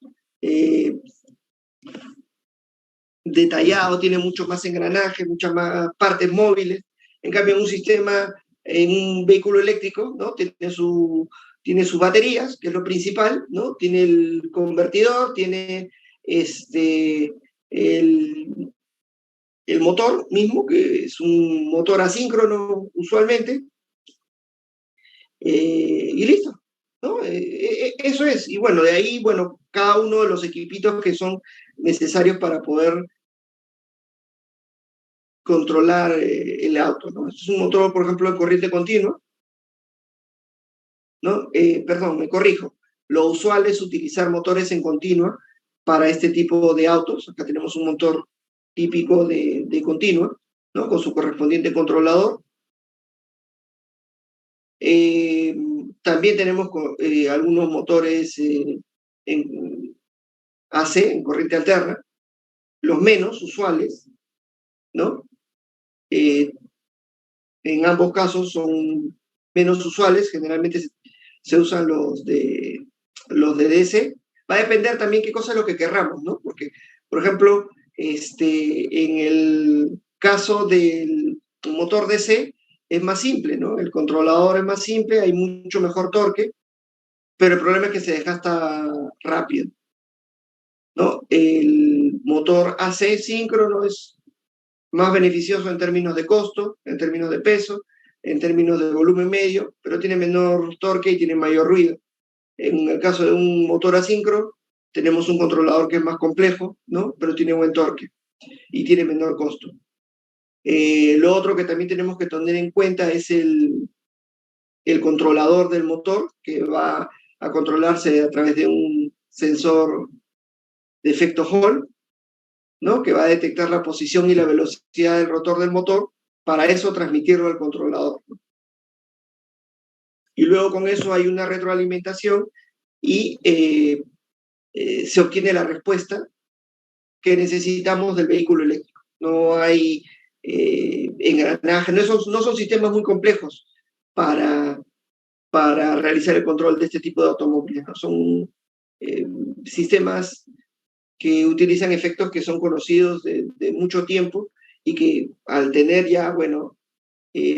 detallado, tiene mucho más engranaje, muchas más partes móviles. En cambio, un sistema, en un vehículo eléctrico, ¿no? Tiene sus baterías, que es lo principal, ¿no? Tiene el convertidor, tiene el, el motor mismo, que es un motor asíncrono usualmente, y listo, ¿no? Eso es. Y bueno, de ahí, bueno, cada uno de los equipitos que son necesarios para poder controlar el auto, ¿no? Esto es un motor, por ejemplo, de corriente continua, ¿no? Perdón, me corrijo. Lo usual es utilizar motores en continua para este tipo de autos. Acá tenemos un motor típico de continua, ¿no? Con su correspondiente controlador. También tenemos algunos motores en AC, en corriente alterna, los menos usuales, ¿no? En ambos casos son menos usuales, generalmente se usan los de DC. Va a depender también qué cosa es lo que querramos, ¿no? Porque, por ejemplo, en el caso del motor DC es más simple, ¿no? El controlador es más simple, hay mucho mejor torque, pero el problema es que se desgasta rápido, ¿no? El motor AC síncrono es más beneficioso en términos de costo, en términos de peso, en términos de volumen medio, pero tiene menor torque y tiene mayor ruido. En el caso de un motor asíncrono, tenemos un controlador que es más complejo, ¿no? Pero tiene buen torque y tiene menor costo. Lo otro que también tenemos que tener en cuenta es el controlador del motor, que va a controlarse a través de un sensor de efecto Hall, ¿no? Que va a detectar la posición y la velocidad del rotor del motor, para eso transmitirlo al controlador. Y luego con eso hay una retroalimentación y se obtiene la respuesta que necesitamos del vehículo eléctrico. No hay engranaje, no son sistemas muy complejos para realizar el control de este tipo de automóviles, ¿no? Son sistemas que utilizan efectos que son conocidos de mucho tiempo y que al tener ya, bueno,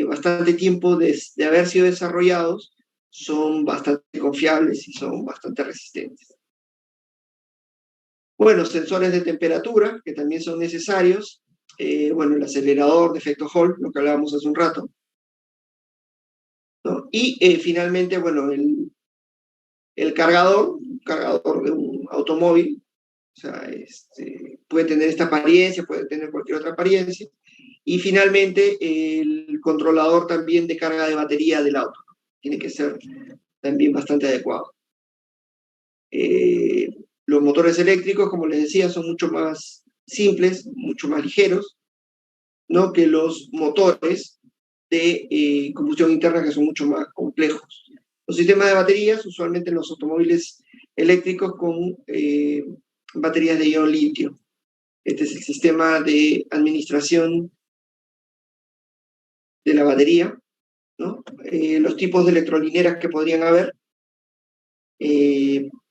bastante tiempo de haber sido desarrollados, son bastante confiables y son bastante resistentes. Bueno, sensores de temperatura, que también son necesarios. Bueno, el acelerador de efecto Hall, lo que hablábamos hace un rato, ¿no? Y finalmente, bueno, el cargador de un automóvil, o sea, puede tener esta apariencia, puede tener cualquier otra apariencia. Y finalmente, el controlador también de carga de batería del auto. Tiene que ser también bastante adecuado. Los motores eléctricos, como les decía, son mucho más simples, mucho más ligeros, ¿no? Que los motores de combustión interna, que son mucho más complejos. Los sistemas de baterías, usualmente en los automóviles eléctricos con baterías de ion litio. Este es el sistema de administración de la batería, ¿no? Los tipos de electrolineras que podrían haber.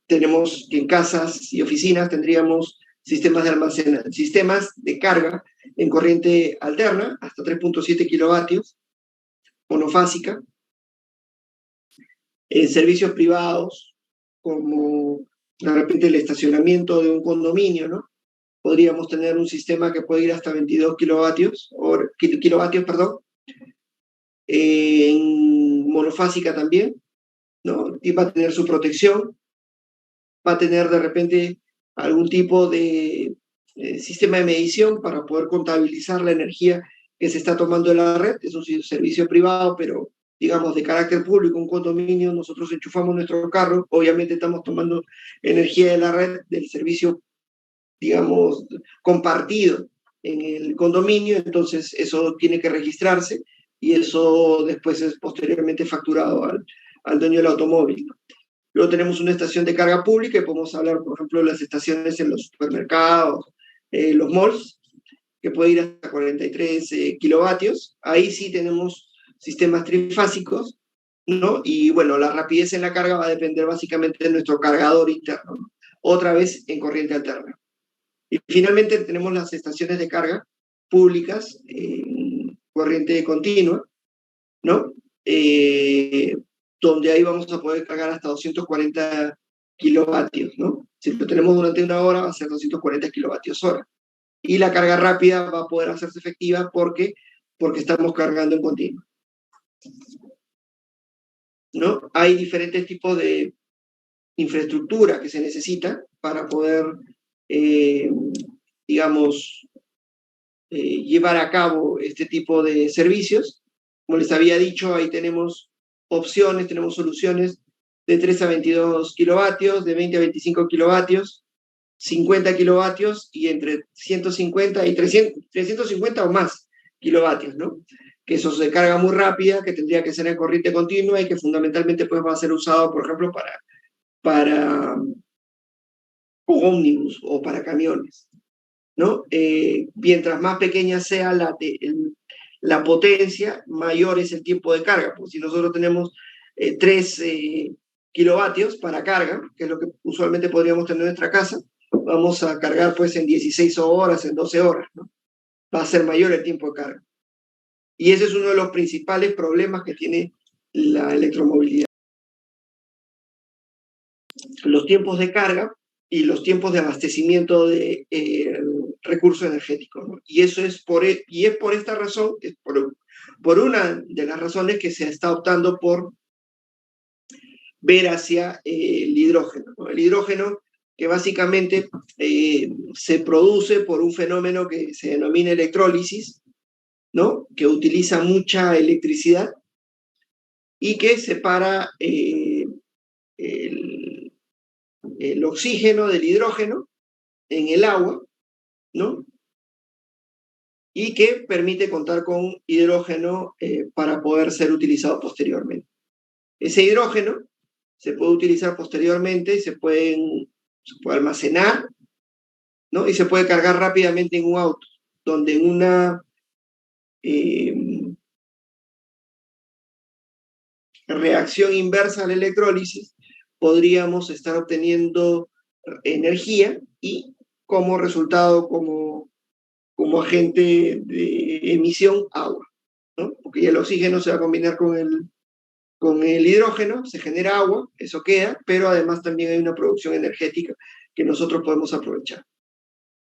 Tenemos que en casas y oficinas tendríamos sistemas de almacenamiento, sistemas de carga en corriente alterna, hasta 3.7 kilovatios, monofásica. En servicios privados, como de repente el estacionamiento de un condominio, ¿no? podríamos tener un sistema que puede ir hasta 22 kilovatios, perdón, en monofásica también, ¿no? Y va a tener su protección, va a tener de repente algún tipo de sistema de medición para poder contabilizar la energía que se está tomando de la red. Es un servicio privado, pero digamos de carácter público, un condominio, nosotros enchufamos nuestro carro, obviamente estamos tomando energía de la red, del servicio, digamos, compartido en el condominio, entonces eso tiene que registrarse y eso después es posteriormente facturado al dueño del automóvil, ¿no? Luego tenemos una estación de carga pública y podemos hablar, por ejemplo, de las estaciones en los supermercados, los malls, que puede ir hasta 43 kilovatios. Ahí sí tenemos sistemas trifásicos, ¿no? Y bueno, la rapidez en la carga va a depender básicamente de nuestro cargador interno, ¿no? Otra vez en corriente alterna. Y finalmente tenemos las estaciones de carga públicas en corriente continua, ¿no? Donde ahí vamos a poder cargar hasta 240 kilovatios, ¿no? Si lo tenemos durante una hora va a ser 240 kilovatios hora. Y la carga rápida va a poder hacerse efectiva porque estamos cargando en continuo, ¿no? Hay diferentes tipos de infraestructura que se necesita para poder, digamos, llevar a cabo este tipo de servicios. Como les había dicho, ahí tenemos opciones, tenemos soluciones de 3 a 22 kilovatios, de 20 a 25 kilovatios, 50 kilovatios y entre 150 y 350 o más kilovatios, ¿no? Que eso se carga muy rápida, que tendría que ser en corriente continua y que fundamentalmente pues, va a ser usado, por ejemplo, para ómnibus o para camiones, ¿no? Mientras más pequeña sea la potencia, mayor es el tiempo de carga. Pues si nosotros tenemos 3 kilovatios para carga, que es lo que usualmente podríamos tener en nuestra casa, vamos a cargar pues en 16 horas, en 12 horas, ¿no? Va a ser mayor el tiempo de carga. Y ese es uno de los principales problemas que tiene la electromovilidad. Los tiempos de carga y los tiempos de abastecimiento de recursos energéticos, ¿no? Y eso es por esta razón, es por una de las razones que se está optando por ver hacia el hidrógeno, ¿no? El hidrógeno que básicamente se produce por un fenómeno que se denomina electrólisis, ¿no? Que utiliza mucha electricidad y que separa el oxígeno del hidrógeno en el agua, ¿no? Y que permite contar con hidrógeno para poder ser utilizado posteriormente. Ese hidrógeno se puede utilizar posteriormente, se puede almacenar, ¿no? Y se puede cargar rápidamente en un auto, donde en una reacción inversa a la electrólisis podríamos estar obteniendo energía y como resultado, como agente de emisión, agua, ¿no? Porque ya el oxígeno se va a combinar con el hidrógeno, se genera agua, eso queda, pero además también hay una producción energética que nosotros podemos aprovechar.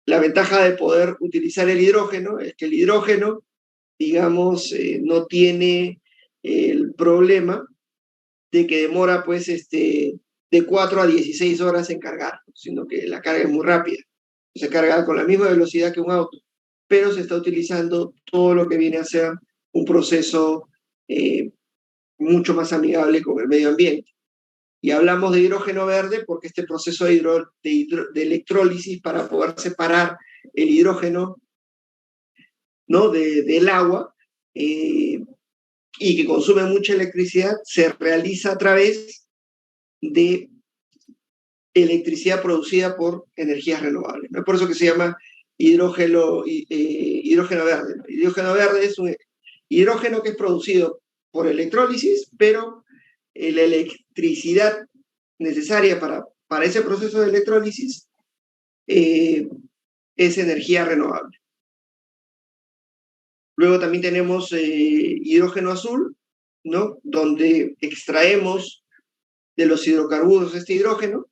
La ventaja de poder utilizar el hidrógeno es que el hidrógeno, digamos, no tiene el problema de que demora, pues, de 4 a 16 horas en cargar, sino que la carga es muy rápida. Se carga con la misma velocidad que un auto, pero se está utilizando todo lo que viene a ser un proceso mucho más amigable con el medio ambiente. Y hablamos de hidrógeno verde porque este proceso de electrólisis para poder separar el hidrógeno, ¿no? del agua y que consume mucha electricidad se realiza a través de electricidad producida por energías renovables, ¿no? Por eso que se llama hidrógeno verde, ¿no? Hidrógeno verde es un hidrógeno que es producido por electrólisis, pero la electricidad necesaria para ese proceso de electrólisis es energía renovable. Luego también tenemos hidrógeno azul, ¿no? Donde extraemos de los hidrocarburos este hidrógeno.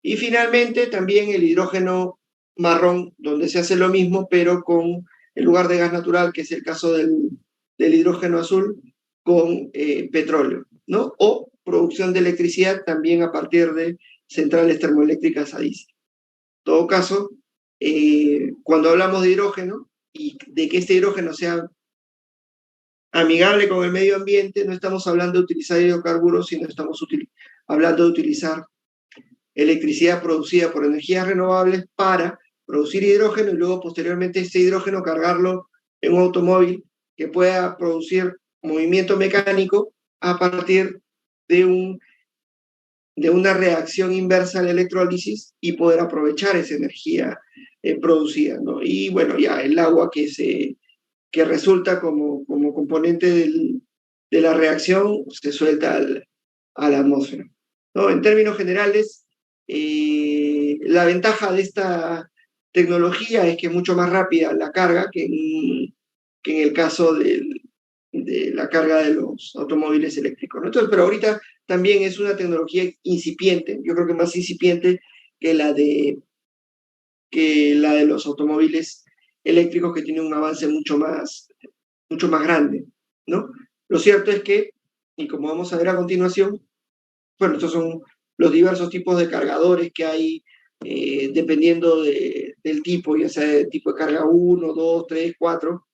Y finalmente también el hidrógeno marrón, donde se hace lo mismo, pero con, en lugar de gas natural, que es el caso del hidrógeno azul, con petróleo, ¿no? O producción de electricidad también a partir de centrales termoeléctricas a diésel. En todo caso, cuando hablamos de hidrógeno y de que este hidrógeno sea amigable con el medio ambiente, no estamos hablando de utilizar hidrocarburos, sino estamos hablando de utilizar electricidad producida por energías renovables para producir hidrógeno y luego posteriormente este hidrógeno cargarlo en un automóvil que pueda producir movimiento mecánico a partir de una reacción inversa a la electrólisis y poder aprovechar esa energía producida, ¿no? Y bueno, ya el agua que resulta como componente de la reacción se suelta a la atmósfera, ¿no? En términos generales, la ventaja de esta tecnología es que es mucho más rápida la carga que en el caso de la carga de los automóviles eléctricos, ¿no? Entonces, pero ahorita también es una tecnología incipiente, yo creo que más incipiente que la de los automóviles eléctricos, que tienen un avance mucho más grande, ¿no? Lo cierto es que, y como vamos a ver a continuación, bueno, estos son los diversos tipos de cargadores que hay dependiendo del tipo, ya sea de tipo de carga 1, 2, 3, 4,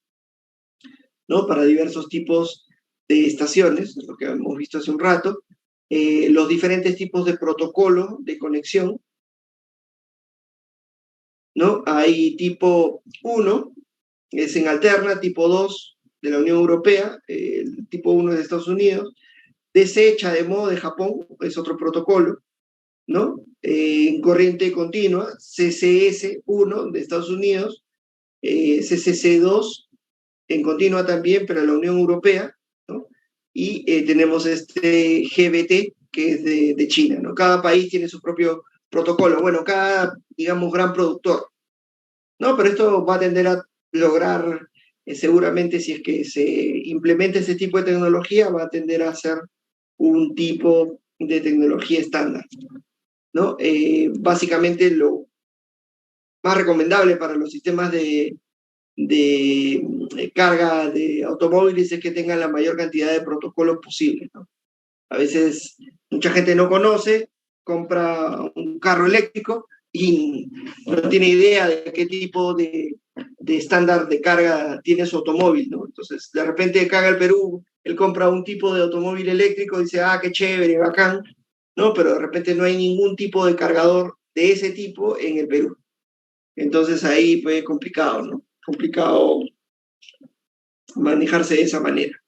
¿no? Para diversos tipos de estaciones, lo que hemos visto hace un rato, los diferentes tipos de protocolo de conexión, ¿no? Hay tipo 1, es en alterna, tipo 2 de la Unión Europea, el tipo 1 es de Estados Unidos, desecha de modo de Japón, es otro protocolo, ¿no? En corriente continua, CCS1 de Estados Unidos, CCC2 en continua también, pero en la Unión Europea, ¿no? Y tenemos este GBT, que es de China, ¿no? Cada país tiene su propio protocolo, bueno, cada, digamos, gran productor, ¿no? Pero esto va a tender a lograr, seguramente si es que se implementa este tipo de tecnología, va a tender a ser un tipo de tecnología estándar, ¿no? Básicamente lo más recomendable para los sistemas de carga de automóviles es que tengan la mayor cantidad de protocolos posible, ¿no? A veces mucha gente no conoce, compra un carro eléctrico y no tiene idea de qué tipo de estándar de carga tiene su automóvil, ¿no? Entonces, de repente caga el Perú, él compra un tipo de automóvil eléctrico y dice, ah, qué chévere, bacán, ¿no? Pero de repente no hay ningún tipo de cargador de ese tipo en el Perú. Entonces ahí fue complicado, ¿no? Complicado manejarse de esa manera.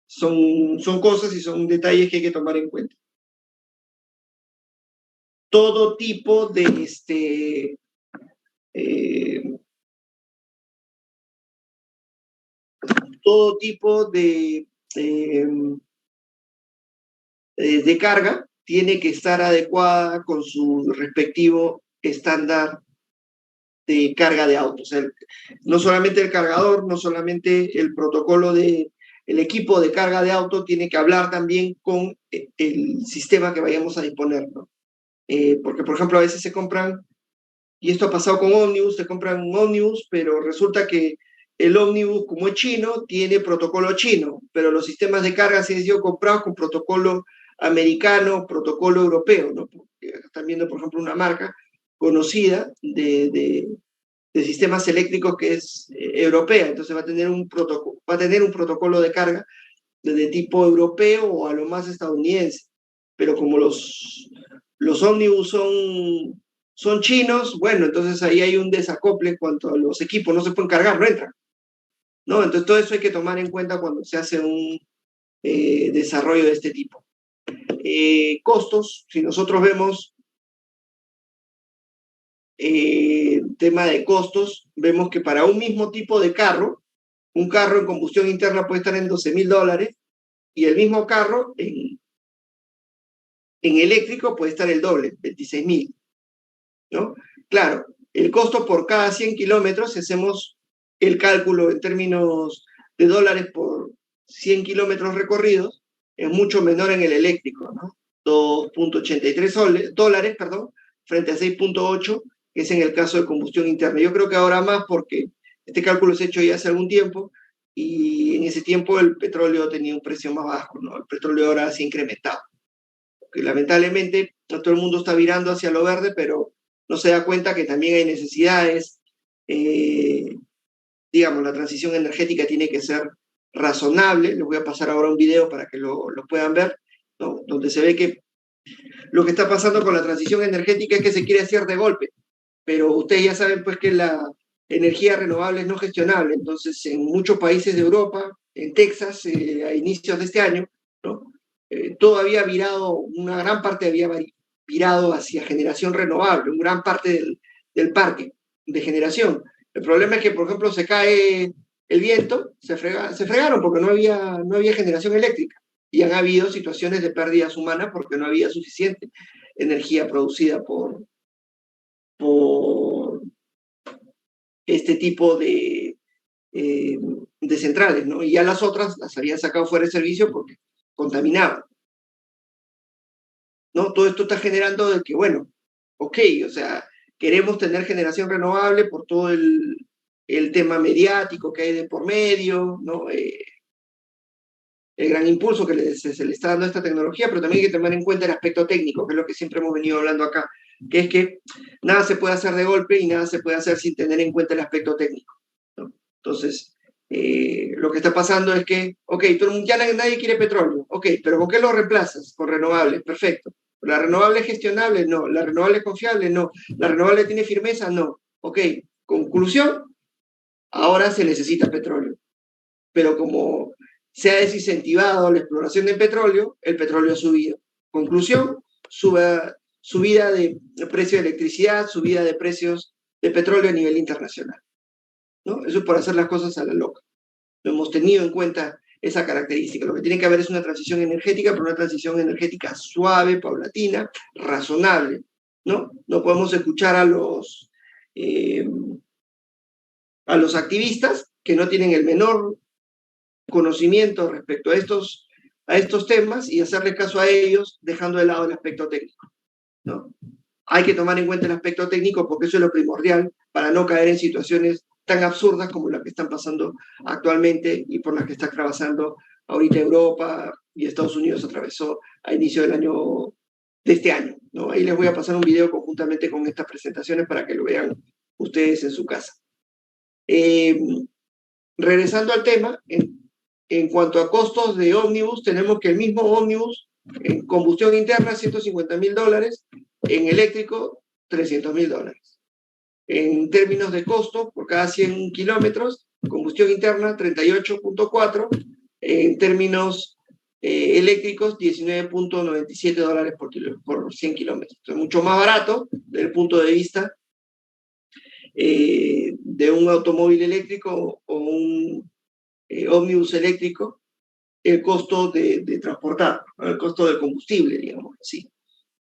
Son cosas y son detalles que hay que tomar en cuenta. Todo tipo de todo tipo de carga tiene que estar adecuada con su respectivo estándar de carga de autos. O sea, no solamente el cargador, no solamente el protocolo del equipo de carga de auto, tiene que hablar también con el sistema que vayamos a disponer, ¿no? Porque, por ejemplo, a veces se compran, y esto ha pasado con ómnibus, se compran un ómnibus, pero resulta que el ómnibus, como es chino, tiene protocolo chino, pero los sistemas de carga se han sido comprados con protocolo americano, protocolo europeo, ¿no? Porque están viendo, por ejemplo, una marca conocida de sistemas eléctricos que es europea, entonces va a tener un protocolo de carga de tipo europeo o a lo más estadounidense, pero como los ómnibus son chinos, bueno, entonces ahí hay un desacople en cuanto a los equipos, no se pueden cargar, no entran, ¿no? Entonces todo eso hay que tomar en cuenta cuando se hace un desarrollo de este tipo. Costos, si nosotros vemos tema de costos, vemos que para un mismo tipo de carro, un carro en combustión interna puede estar en $12,000 y el mismo carro en eléctrico puede estar el doble, 26,000, ¿no? Claro, el costo por cada 100 kilómetros, si hacemos el cálculo en términos de dólares por 100 kilómetros recorridos, es mucho menor en el eléctrico, ¿no? $2.83 frente a 6.8 que es en el caso de combustión interna. Yo creo que ahora más porque este cálculo se ha hecho ya hace algún tiempo y en ese tiempo el petróleo tenía un precio más bajo, ¿no? El petróleo ahora se ha incrementado. Que lamentablemente todo el mundo está virando hacia lo verde, pero no se da cuenta que también hay necesidades. Digamos, la transición energética tiene que ser razonable. Les voy a pasar ahora un video para que lo puedan ver, ¿no? Donde se ve que lo que está pasando con la transición energética es que se quiere hacer de golpe, pero ustedes ya saben pues que la energía renovable es no gestionable. Entonces, en muchos países de Europa, en Texas, a inicios de este año, ¿no? Todo había virado, una gran parte había virado hacia generación renovable, una gran parte del parque de generación. El problema es que, por ejemplo, se cae el viento, se fregaron porque no había generación eléctrica y han habido situaciones de pérdidas humanas porque no había suficiente energía producida por este tipo de centrales, ¿no? Y ya las otras las habían sacado fuera de servicio porque contaminaban, ¿no? Todo esto está generando de que, bueno, ok, o sea, queremos tener generación renovable por todo el tema mediático que hay de por medio, ¿no? El gran impulso que se le está dando a esta tecnología, pero también hay que tener en cuenta el aspecto técnico, que es lo que siempre hemos venido hablando acá, que es que nada se puede hacer de golpe y nada se puede hacer sin tener en cuenta el aspecto técnico, ¿no? Entonces, lo que está pasando es que, ok, ya nadie quiere petróleo, ok, pero ¿con qué lo reemplazas? Con renovables, perfecto. ¿La renovable es gestionable? No. ¿La renovable es confiable? No. ¿La renovable tiene firmeza? No. Ok, conclusión, ahora se necesita petróleo. Pero como se ha desincentivado la exploración del petróleo, el petróleo ha subido. Conclusión, subida de precio de electricidad, subida de precios de petróleo a nivel internacional, ¿no? Eso es por hacer las cosas a la loca. No hemos tenido en cuenta esa característica. Lo que tiene que haber es una transición energética, pero una transición energética suave, paulatina, razonable, ¿no? No podemos escuchar a los activistas que no tienen el menor conocimiento respecto a estos temas y hacerle caso a ellos dejando de lado el aspecto técnico, ¿no? Hay que tomar en cuenta el aspecto técnico porque eso es lo primordial para no caer en situaciones tan absurdas como las que están pasando actualmente y por las que está atravesando ahorita Europa y Estados Unidos atravesó a inicio de este año, ¿no? Ahí les voy a pasar un video conjuntamente con estas presentaciones para que lo vean ustedes en su casa. Regresando al tema, en cuanto a costos de ómnibus, tenemos que el mismo ómnibus en combustión interna, $150.000, en eléctrico, $300.000. En términos de costo, por cada 100 kilómetros, combustión interna, 38.4, en términos eléctricos, $19.97 por 100 kilómetros. Es mucho más barato desde el punto de vista de un automóvil eléctrico o un ómnibus eléctrico, el costo de transportar, el costo del combustible, digamos así.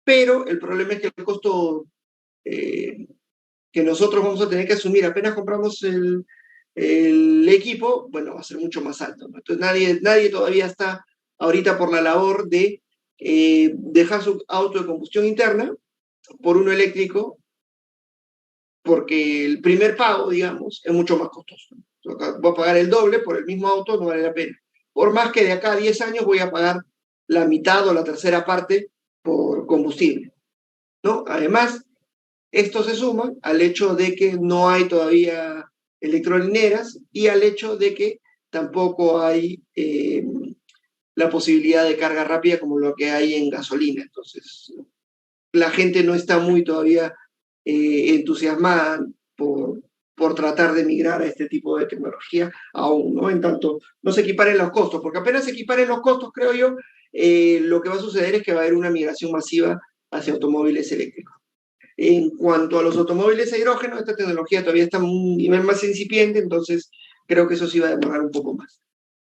Pero el problema es que el costo que nosotros vamos a tener que asumir apenas compramos el equipo, bueno, va a ser mucho más alto, ¿no? Entonces nadie todavía está ahorita por la labor de dejar su auto de combustión interna por uno eléctrico, porque el primer pago, digamos, es mucho más costoso. Voy a pagar el doble por el mismo auto, no vale la pena. Por más que de acá a 10 años voy a pagar la mitad o la tercera parte por combustible, ¿no? Además, esto se suma al hecho de que no hay todavía electrolineras y al hecho de que tampoco hay la posibilidad de carga rápida como lo que hay en gasolina. Entonces, la gente no está muy todavía entusiasmada por tratar de migrar a este tipo de tecnología aún, ¿no? En tanto no se equiparen los costos, porque apenas se equiparen los costos, creo yo, lo que va a suceder es que va a haber una migración masiva hacia automóviles eléctricos. En cuanto a los automóviles a hidrógeno, esta tecnología todavía está a un nivel más incipiente, entonces creo que eso sí va a demorar un poco más.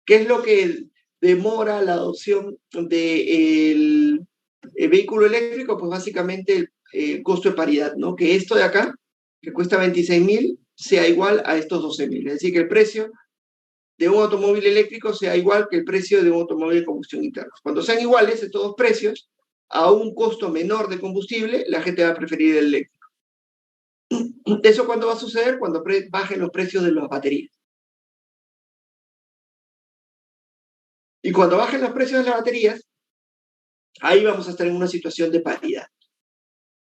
¿Qué es lo que demora la adopción del vehículo eléctrico? Pues básicamente el costo de paridad, ¿no? Que esto de acá, que cuesta 26.000, sea igual a estos 12.000. Es decir, que el precio de un automóvil eléctrico sea igual que el precio de un automóvil de combustión interna. Cuando sean iguales estos dos precios, a un costo menor de combustible, la gente va a preferir el eléctrico. ¿Eso cuándo va a suceder? Cuando bajen los precios de las baterías. Y cuando bajen los precios de las baterías, ahí vamos a estar en una situación de paridad.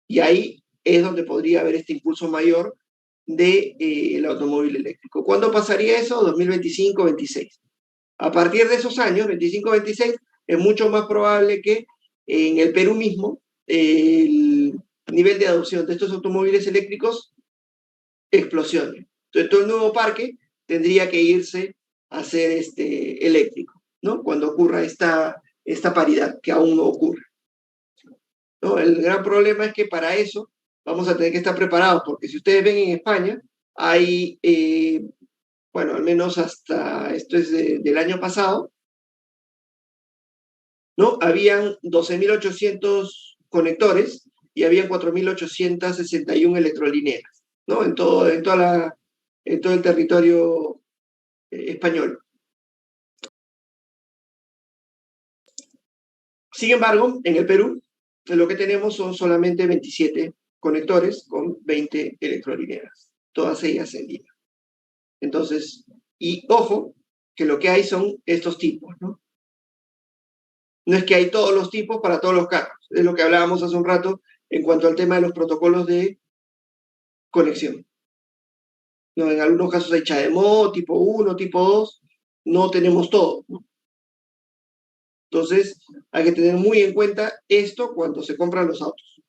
Y ahí es donde podría haber este impulso mayor del automóvil eléctrico. ¿Cuándo pasaría eso? 2025-26. A partir de esos años, 25-26, es mucho más probable que en el Perú mismo el nivel de adopción de estos automóviles eléctricos explosione. Entonces, todo el nuevo parque tendría que irse a ser eléctrico, ¿no? Cuando ocurra esta paridad, que aún no ocurre, ¿no? El gran problema es que para eso vamos a tener que estar preparados, porque si ustedes ven en España, hay, bueno, al menos hasta, esto es del año pasado, ¿no? Habían 12.800 conectores y habían 4.861 electrolineras, ¿no? En todo el territorio español. Sin embargo, en el Perú, lo que tenemos son solamente 27 conectores con 20 electrolineras, todas ellas en línea. Entonces, y ojo, que lo que hay son estos tipos, ¿no? No es que hay todos los tipos para todos los carros, es lo que hablábamos hace un rato en cuanto al tema de los protocolos de conexión. ¿No? En algunos casos hay CHAdeMO, tipo 1, tipo 2, no tenemos todo, ¿no? Entonces, hay que tener muy en cuenta esto cuando se compran los autos.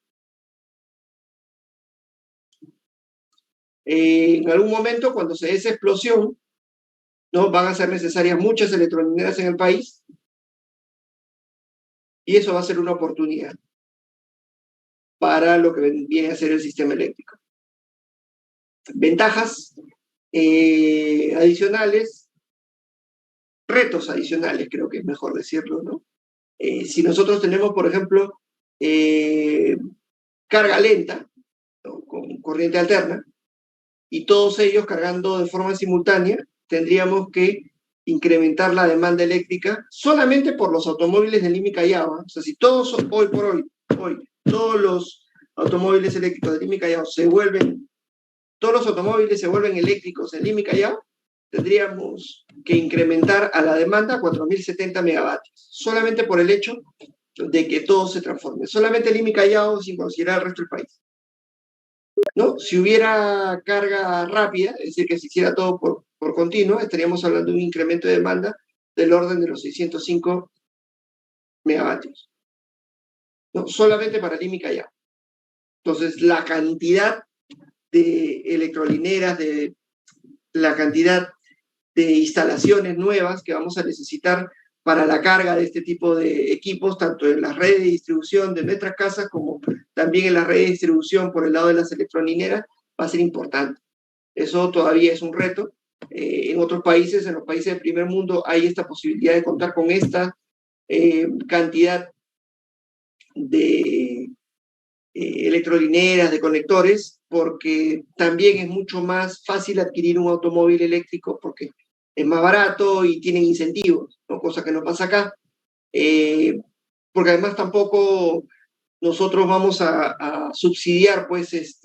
En algún momento, cuando se dé esa explosión, ¿no? Van a ser necesarias muchas electrolineras en el país y eso va a ser una oportunidad para lo que viene a ser el sistema eléctrico. Ventajas adicionales, retos adicionales, creo que es mejor decirlo, ¿no? Si nosotros tenemos, por ejemplo, carga lenta, ¿no? Con corriente alterna, y todos ellos cargando de forma simultánea, tendríamos que incrementar la demanda eléctrica solamente por los automóviles de Lima y Callao. O sea, si todos hoy por hoy, todos los automóviles eléctricos de Lima y Callao todos los automóviles se vuelven eléctricos en Lima y Callao, tendríamos que incrementar a la demanda 4.070 megavatios, solamente por el hecho de que todo se transforme. Solamente Lima y Callao, sin considerar el resto del país, ¿no? Si hubiera carga rápida, es decir, que se hiciera todo por continuo, estaríamos hablando de un incremento de demanda del orden de los 605 megavatios, ¿no? Solamente para Lima y Callao. Entonces, la cantidad de electrolineras, la cantidad de instalaciones nuevas que vamos a necesitar para la carga de este tipo de equipos, tanto en las redes de distribución de nuestras casas como también en la red de distribución por el lado de las electrolineras, va a ser importante. Eso todavía es un reto. En otros países, en los países del primer mundo, hay esta posibilidad de contar con esta cantidad de electrolineras, de conectores, porque también es mucho más fácil adquirir un automóvil eléctrico porque es más barato y tienen incentivos, ¿no? Cosa que no pasa acá. Porque además tampoco nosotros vamos a subsidiar, pues,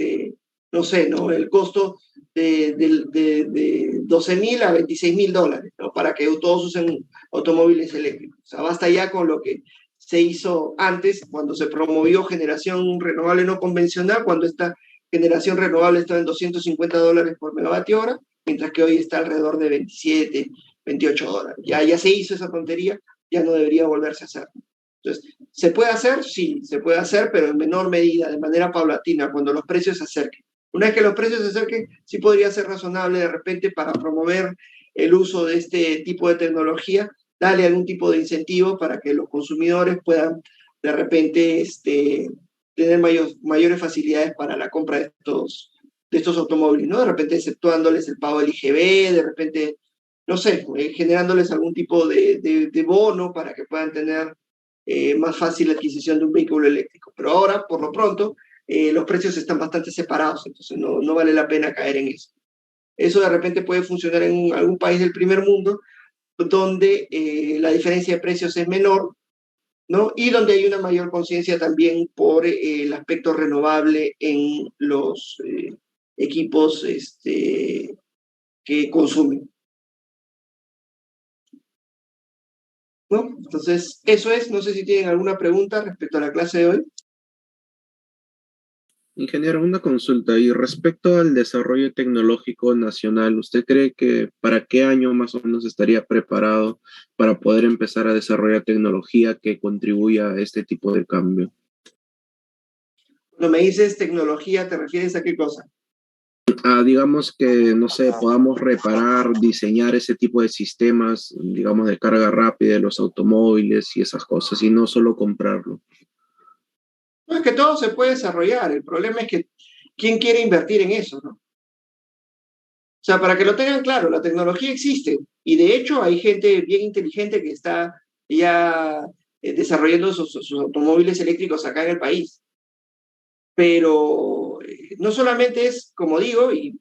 no sé, ¿no? El costo de 12.000 a 26.000 dólares, ¿no? Para que todos usen automóviles eléctricos. O sea, basta ya con lo que se hizo antes, cuando se promovió generación renovable no convencional, cuando esta generación renovable estaba en 250 dólares por megavatio hora, mientras que hoy está alrededor de 27, 28 dólares. Ya se hizo esa tontería, ya no debería volverse a hacer. Entonces, ¿se puede hacer? Sí, se puede hacer, pero en menor medida, de manera paulatina, cuando los precios se acerquen. Una vez que los precios se acerquen, sí podría ser razonable de repente para promover el uso de este tipo de tecnología, darle algún tipo de incentivo para que los consumidores puedan de repente tener mayores facilidades para la compra de estos automóviles, ¿no? De repente exceptuándoles el pago del IGB, de repente, no sé, generándoles algún tipo de bono para que puedan tener más fácil la adquisición de un vehículo eléctrico. Pero ahora, por lo pronto, los precios están bastante separados, entonces no vale la pena caer en eso. Eso de repente puede funcionar en algún país del primer mundo, donde la diferencia de precios es menor, ¿no? Y donde hay una mayor conciencia también por el aspecto renovable en equipos que consumen, ¿no? Entonces, eso es. No sé si tienen alguna pregunta respecto a la clase de hoy. Ingeniero, una consulta. Y respecto al desarrollo tecnológico nacional, ¿usted cree que para qué año más o menos estaría preparado para poder empezar a desarrollar tecnología que contribuya a este tipo de cambio? Cuando me dices tecnología, ¿te refieres a qué cosa? Digamos que, no sé, podamos reparar, diseñar ese tipo de sistemas, digamos, de carga rápida de los automóviles y esas cosas, y no solo comprarlo. No, es que todo se puede desarrollar. El problema es que, ¿quién quiere invertir en eso, no? O sea, para que lo tengan claro, la tecnología existe y de hecho hay gente bien inteligente que está ya desarrollando sus automóviles eléctricos acá en el país. Pero no solamente es, como digo, y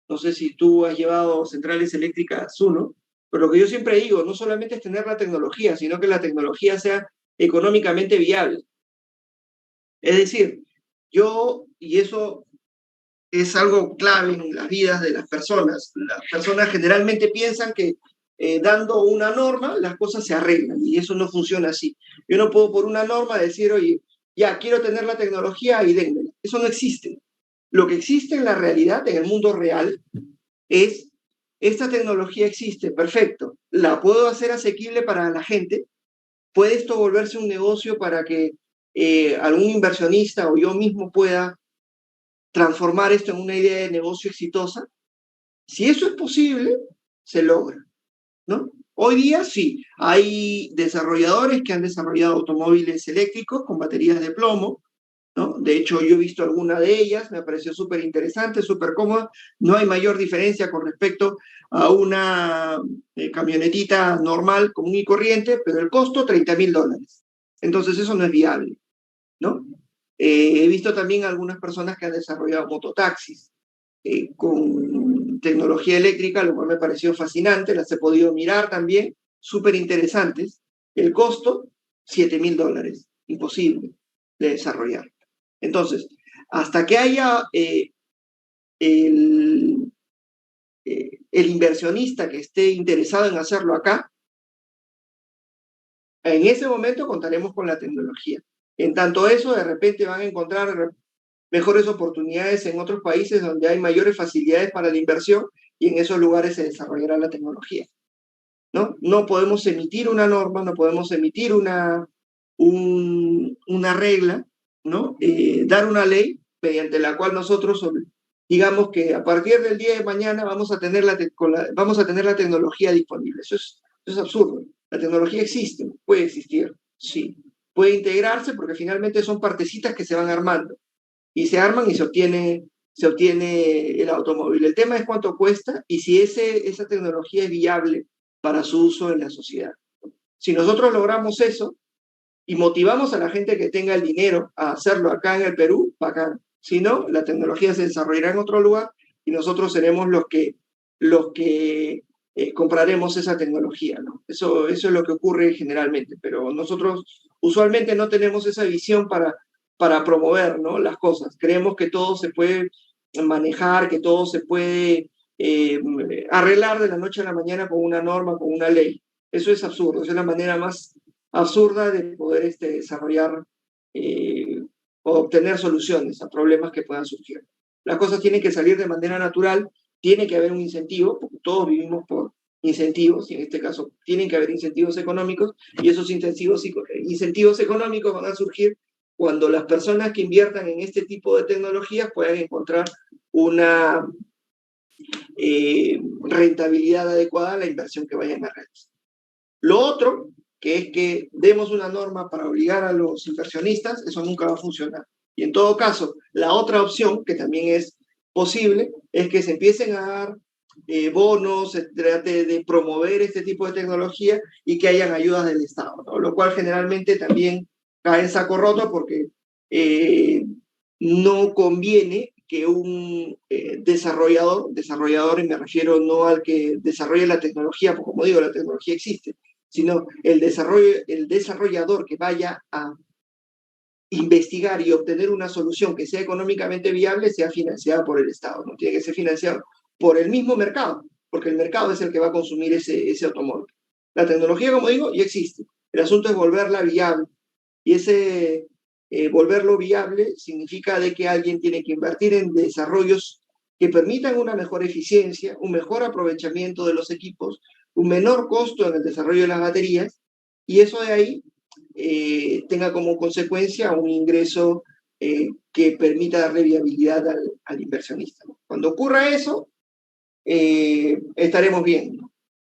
no sé si tú has llevado centrales eléctricas uno, pero lo que yo siempre digo, no solamente es tener la tecnología, sino que la tecnología sea económicamente viable. Es decir, y eso es algo clave en las vidas de las personas. Las personas generalmente piensan que dando una norma las cosas se arreglan y eso no funciona así. Yo no puedo por una norma decir, oye, ya quiero tener la tecnología y dénmela. Eso no existe. Lo que existe en la realidad, en el mundo real, es, esta tecnología existe, perfecto. La puedo hacer asequible para la gente. ¿Puede esto volverse un negocio para que algún inversionista o yo mismo pueda transformar esto en una idea de negocio exitosa? Si eso es posible, se logra, ¿no? Hoy día sí, hay desarrolladores que han desarrollado automóviles eléctricos con baterías de plomo, ¿no? De hecho, yo he visto alguna de ellas, me pareció súper interesante, súper cómoda. No hay mayor diferencia con respecto a una camionetita normal, común y corriente, pero el costo, $30,000. Entonces, eso no es viable, ¿no? He visto también algunas personas que han desarrollado mototaxis con tecnología eléctrica, lo cual me pareció fascinante, las he podido mirar también, súper interesantes. El costo, $7,000, imposible de desarrollar. Entonces, hasta que haya el, el inversionista que esté interesado en hacerlo acá, en ese momento contaremos con la tecnología. En tanto eso, de repente van a encontrar mejores oportunidades en otros países donde hay mayores facilidades para la inversión y en esos lugares se desarrollará la tecnología, ¿no? No podemos emitir una norma, no podemos emitir una regla, ¿no? Dar una ley mediante la cual nosotros digamos que a partir del día de mañana vamos a tener vamos a tener la tecnología disponible. Eso es absurdo. La tecnología existe, puede existir, sí. Puede integrarse porque finalmente son partecitas que se van armando y se arman y se obtiene el automóvil. El tema es cuánto cuesta y si esa tecnología es viable para su uso en la sociedad. Si nosotros logramos eso y motivamos a la gente que tenga el dinero a hacerlo acá en el Perú, bacán. Si no, la tecnología se desarrollará en otro lugar y nosotros seremos los que compraremos esa tecnología, ¿no? Eso es lo que ocurre generalmente, pero nosotros usualmente no tenemos esa visión para promover, ¿no?, las cosas. Creemos que todo se puede manejar, que todo se puede arreglar de la noche a la mañana con una norma, con una ley. Eso es absurdo, es la manera más absurda de poder desarrollar o obtener soluciones a problemas que puedan surgir. Las cosas tienen que salir de manera natural, tiene que haber un incentivo, porque todos vivimos por incentivos, y en este caso tienen que haber incentivos económicos, y esos incentivos económicos van a surgir cuando las personas que inviertan en este tipo de tecnologías puedan encontrar una rentabilidad adecuada a la inversión que vayan a realizar. Lo otro, que es que demos una norma para obligar a los inversionistas, eso nunca va a funcionar. Y en todo caso, la otra opción, que también es posible, es que se empiecen a dar bonos, se trate de promover este tipo de tecnología y que hayan ayudas del Estado, ¿no? Lo cual generalmente también cae en saco roto porque no conviene que un desarrollador, y me refiero no al que desarrolle la tecnología, porque como digo, la tecnología existe, sino el desarrollador que vaya a investigar y obtener una solución que sea económicamente viable sea financiada por el Estado, no tiene que ser financiado por el mismo mercado, porque el mercado es el que va a consumir ese automóvil. La tecnología, como digo, ya existe. El asunto es volverla viable. Y ese volverlo viable significa de que alguien tiene que invertir en desarrollos que permitan una mejor eficiencia, un mejor aprovechamiento de los equipos, un menor costo en el desarrollo de las baterías, y eso de ahí tenga como consecuencia un ingreso que permita darle viabilidad al inversionista. Cuando ocurra eso, estaremos bien.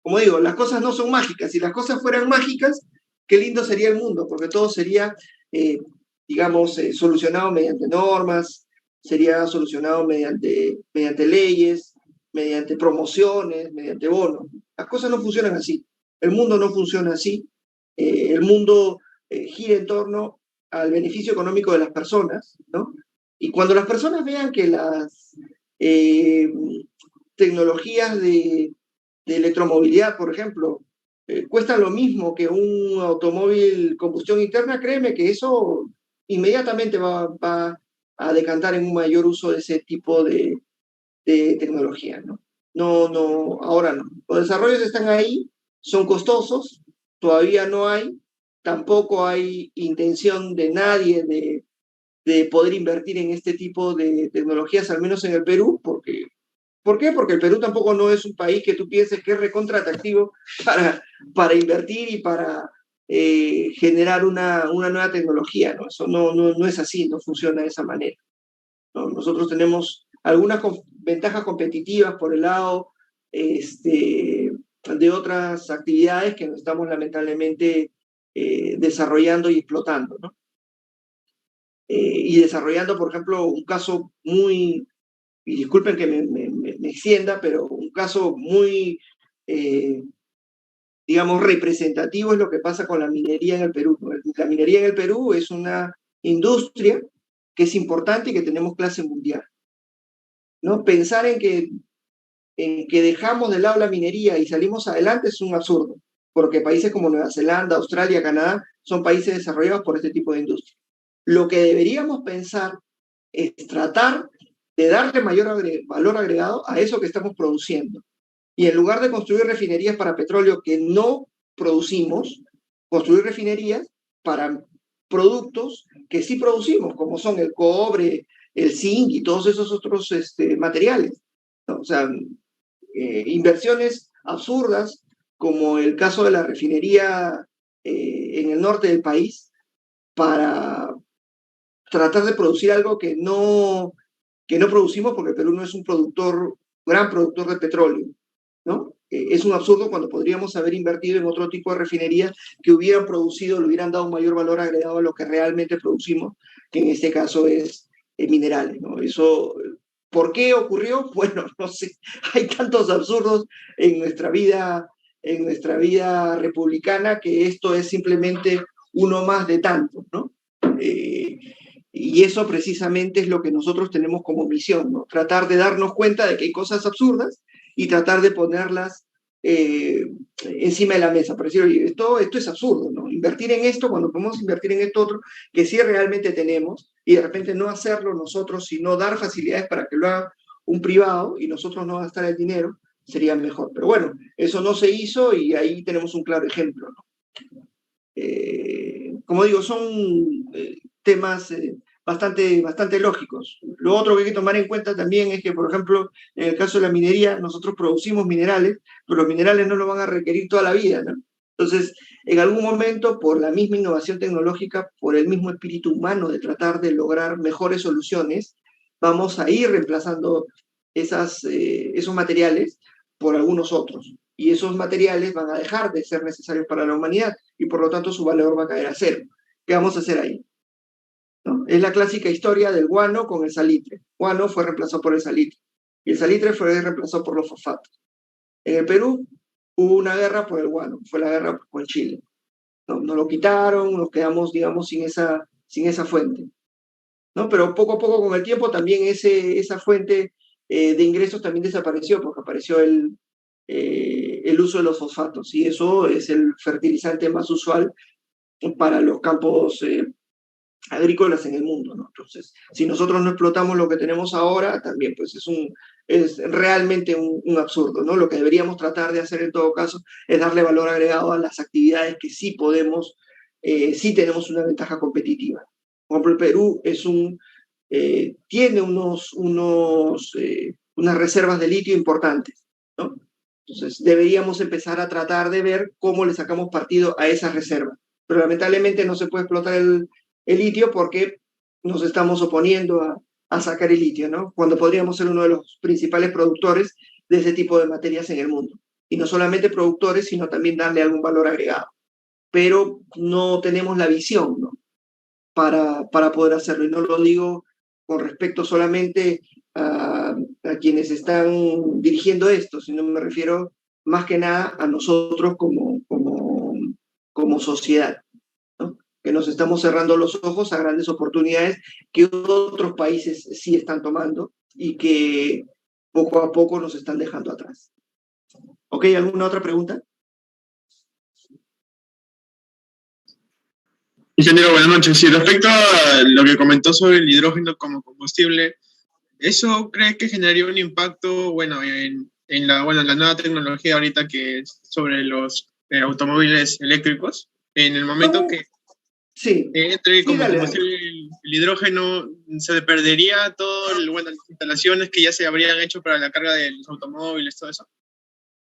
Como digo, las cosas no son mágicas. Si las cosas fueran mágicas, qué lindo sería el mundo, porque todo sería, digamos, solucionado mediante normas, sería solucionado mediante leyes, mediante promociones, mediante bonos. Las cosas no funcionan así. El mundo no funciona así. El mundo gira en torno al beneficio económico de las personas, ¿no? Y cuando las personas vean que las tecnologías de electromovilidad, por ejemplo, cuesta lo mismo que un automóvil combustión interna, créeme que eso inmediatamente va a decantar en un mayor uso de ese tipo de tecnología, ¿no? No, ahora no. Los desarrollos están ahí, son costosos, todavía no hay, tampoco hay intención de nadie de poder invertir en este tipo de tecnologías, al menos en el Perú, porque ¿por qué? Porque el Perú tampoco no es un país que tú pienses que es recontra atractivo para invertir y para generar una nueva tecnología, ¿no? Eso no es así, no funciona de esa manera, ¿no? Nosotros tenemos algunas ventajas competitivas por el lado de otras actividades que nos estamos lamentablemente desarrollando y explotando, ¿no? Y desarrollando, por ejemplo, un caso muy, y disculpen que me extienda, pero un caso muy, digamos, representativo es lo que pasa con la minería en el Perú, ¿no? La minería en el Perú es una industria que es importante y que tenemos clase mundial, ¿no? Pensar en que dejamos de lado la minería y salimos adelante es un absurdo, porque países como Nueva Zelanda, Australia, Canadá son países desarrollados por este tipo de industria. Lo que deberíamos pensar es tratar de darle mayor valor agregado a eso que estamos produciendo. Y en lugar de construir refinerías para petróleo que no producimos, construir refinerías para productos que sí producimos, como son el cobre, el zinc y todos esos otros materiales, ¿no? O sea, inversiones absurdas, como el caso de la refinería en el norte del país, para tratar de producir algo que no producimos, porque Perú no es un gran productor de petróleo, ¿no? Es un absurdo cuando podríamos haber invertido en otro tipo de refinerías que hubieran producido, le hubieran dado un mayor valor agregado a lo que realmente producimos, que en este caso es minerales, ¿no? Eso, ¿por qué ocurrió? Bueno, no sé, hay tantos absurdos en nuestra vida republicana, que esto es simplemente uno más de tantos, ¿no? Y eso precisamente es lo que nosotros tenemos como misión, ¿no? Tratar de darnos cuenta de que hay cosas absurdas y tratar de ponerlas encima de la mesa, para decir, oye, esto es absurdo, ¿no? Invertir en esto cuando podemos invertir en esto otro que sí realmente tenemos, y de repente no hacerlo nosotros, sino dar facilidades para que lo haga un privado y nosotros no gastar el dinero, sería mejor. Pero bueno, eso no se hizo y ahí tenemos un claro ejemplo, ¿no? Como digo, son temas bastante lógicos. Lo otro que hay que tomar en cuenta también es que, por ejemplo, en el caso de la minería, nosotros producimos minerales, pero los minerales no lo van a requerir toda la vida, ¿no? Entonces, en algún momento, por la misma innovación tecnológica, por el mismo espíritu humano de tratar de lograr mejores soluciones, vamos a ir reemplazando esos materiales por algunos otros. Y esos materiales van a dejar de ser necesarios para la humanidad y por lo tanto su valor va a caer a cero. ¿Qué vamos a hacer ahí? ¿No? Es la clásica historia del guano con el salitre. Guano fue reemplazado por el salitre y el salitre fue reemplazado por los fosfatos. En el Perú hubo una guerra por el guano, fue la guerra con Chile. Nos lo quitaron, nos quedamos, digamos, sin esa fuente, ¿no? Pero poco a poco con el tiempo también esa fuente de ingresos también desapareció, porque apareció el uso de los fosfatos, y eso es el fertilizante más usual para los campos agrícolas en el mundo, ¿no? Entonces, si nosotros no explotamos lo que tenemos ahora, también pues es realmente un absurdo, ¿no? Lo que deberíamos tratar de hacer en todo caso es darle valor agregado a las actividades que sí podemos, sí tenemos una ventaja competitiva. Por ejemplo, el Perú tiene unas reservas de litio importantes, ¿no? Entonces, deberíamos empezar a tratar de ver cómo le sacamos partido a esas reservas. Pero lamentablemente no se puede explotar el litio porque nos estamos oponiendo a sacar el litio, ¿no? Cuando podríamos ser uno de los principales productores de ese tipo de materias en el mundo. Y no solamente productores, sino también darle algún valor agregado. Pero no tenemos la visión, ¿no? Para poder hacerlo. Y no lo digo con respecto solamente a quienes están dirigiendo esto, sino me refiero más que nada a nosotros como sociedad, ¿no? Que nos estamos cerrando los ojos a grandes oportunidades que otros países sí están tomando y que poco a poco nos están dejando atrás. ¿Ok? ¿Alguna otra pregunta? Ingeniero, buenas noches. Sí, respecto a lo que comentó sobre el hidrógeno como combustible, ¿eso cree que generaría un impacto, bueno, la nueva tecnología ahorita que es sobre los automóviles eléctricos? En el momento que Sí, entre sí, como dale. combustible el hidrógeno, se perdería todo, las instalaciones que ya se habrían hecho para la carga de los automóviles, todo eso.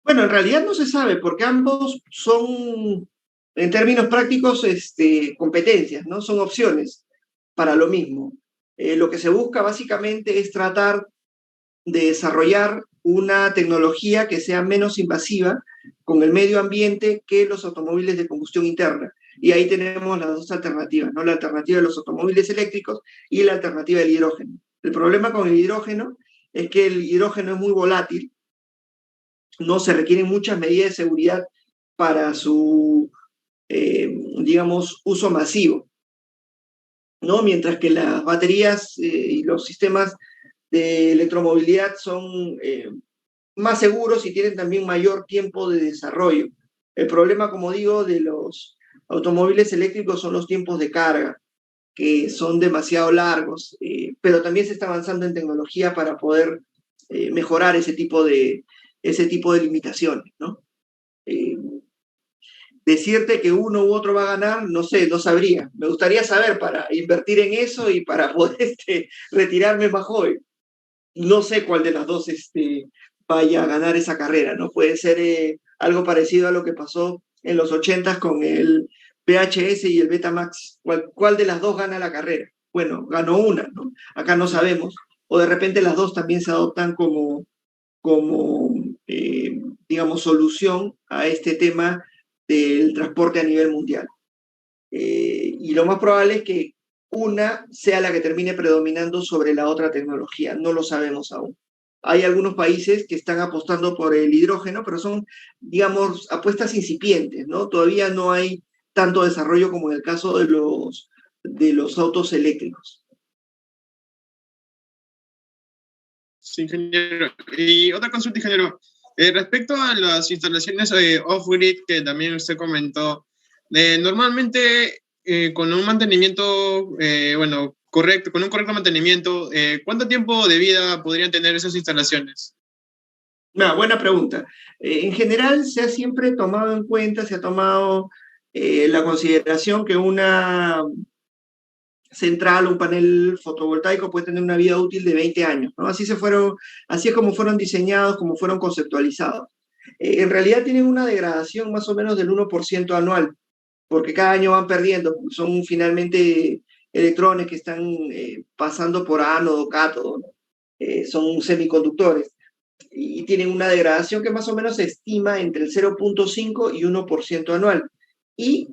Bueno, en realidad no se sabe porque ambos son, en términos prácticos, competencias, ¿no? Son opciones para lo mismo. Lo que se busca básicamente es tratar de desarrollar una tecnología que sea menos invasiva con el medio ambiente que los automóviles de combustión interna. Y ahí tenemos las dos alternativas, ¿no? La alternativa de los automóviles eléctricos y la alternativa del hidrógeno. El problema con el hidrógeno es que el hidrógeno es muy volátil, no se requieren muchas medidas de seguridad para su, digamos, uso masivo, ¿no? Mientras que las baterías y los sistemas de electromovilidad son más seguros y tienen también mayor tiempo de desarrollo. El problema, como digo, de los automóviles eléctricos son los tiempos de carga, que son demasiado largos, pero también se está avanzando en tecnología para poder mejorar ese tipo de limitaciones, ¿no? Decirte que uno u otro va a ganar, no sé, no sabría. Me gustaría saber para invertir en eso y para poder retirarme más joven. No sé cuál de las dos vaya a ganar esa carrera, ¿no? Puede ser algo parecido a lo que pasó en los 80 con el VHS y el Betamax. ¿Cuál de las dos gana la carrera? Bueno, ganó una, ¿no? Acá no sabemos. O de repente las dos también se adoptan como digamos, solución a este tema del transporte a nivel mundial. Y lo más probable es que una sea la que termine predominando sobre la otra tecnología. No lo sabemos aún. Hay algunos países que están apostando por el hidrógeno, pero son, digamos, apuestas incipientes, ¿no? Todavía no hay tanto desarrollo como en el caso de los autos eléctricos. Sí, ingeniero. Y otra consulta, ingeniero. Respecto a las instalaciones off-grid que también usted comentó, normalmente con un mantenimiento, correcto, con un correcto mantenimiento, ¿cuánto tiempo de vida podrían tener esas instalaciones? Buena pregunta. En general se ha siempre tomado en cuenta, se ha tomado la consideración que una central, un panel fotovoltaico puede tener una vida útil de 20 años, ¿no? Así es como fueron diseñados, como fueron conceptualizados. En realidad tienen una degradación más o menos del 1% anual, porque cada año van perdiendo, son finalmente electrones que están pasando por ánodo, cátodo, ¿no? Son semiconductores y tienen una degradación que más o menos se estima entre el 0,5 y 1% anual. Y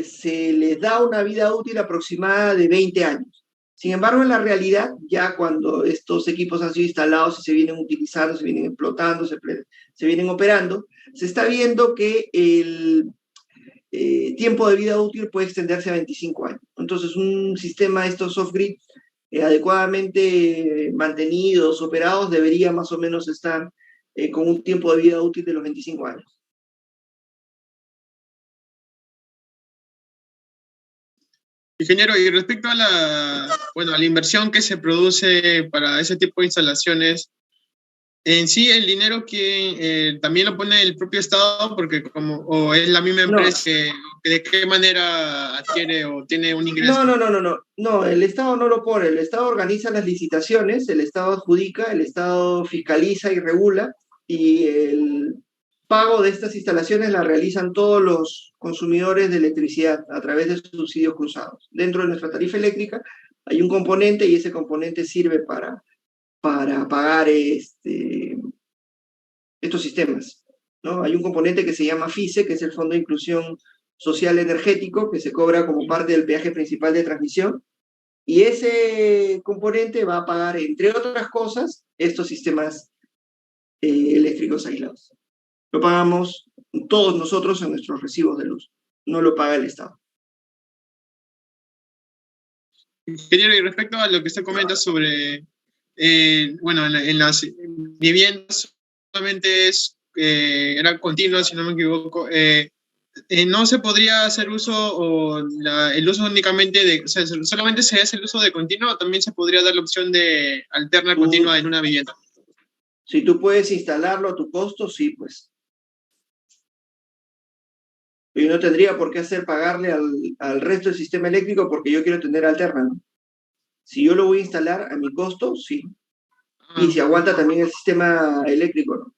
se les da una vida útil aproximada de 20 años. Sin embargo, en la realidad, ya cuando estos equipos han sido instalados y se vienen utilizando, se vienen explotando, se vienen operando, se está viendo que el tiempo de vida útil puede extenderse a 25 años. Entonces, un sistema de estos soft-grid adecuadamente mantenidos, operados, debería más o menos estar con un tiempo de vida útil de los 25 años. Ingeniero, y respecto a la inversión que se produce para ese tipo de instalaciones, en sí el dinero que también lo pone el propio Estado, porque o es la misma No, empresa que de qué manera adquiere o tiene un ingreso. no, el Estado no lo pone, el Estado organiza las licitaciones, el Estado adjudica, el Estado fiscaliza y regula, y el pago de estas instalaciones la realizan todos los consumidores de electricidad a través de subsidios cruzados. Dentro de nuestra tarifa eléctrica hay un componente y ese componente sirve para pagar estos sistemas, ¿no? Hay un componente que se llama FISE, que es el Fondo de Inclusión Social Energético, que se cobra como parte del peaje principal de transmisión, y ese componente va a pagar, entre otras cosas, estos sistemas eléctricos aislados. Lo pagamos todos nosotros en nuestros recibos de luz, no lo paga el Estado. Ingeniero, y respecto a lo que usted comenta sobre, en las viviendas solamente era continua, si no me equivoco, no se podría hacer uso o el uso únicamente o sea, solamente se hace el uso de continuo, o también se podría dar la opción de alterna continua en una vivienda. Si tú puedes instalarlo a tu costo, sí, pues. Yo no tendría por qué pagarle al resto del sistema eléctrico porque yo quiero tener alterna, ¿no? Si yo lo voy a instalar a mi costo, sí. Y si aguanta también el sistema eléctrico, ¿no?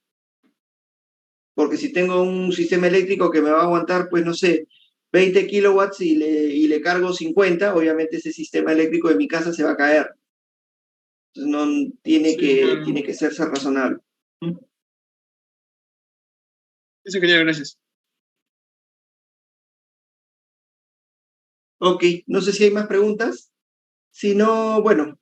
Porque si tengo un sistema eléctrico que me va a aguantar, pues no sé, 20 kilowatts y le cargo 50, obviamente ese sistema eléctrico de mi casa se va a caer. Entonces no tiene que ser razonable. Eso quería, gracias. Ok, no sé si hay más preguntas. Si no, bueno,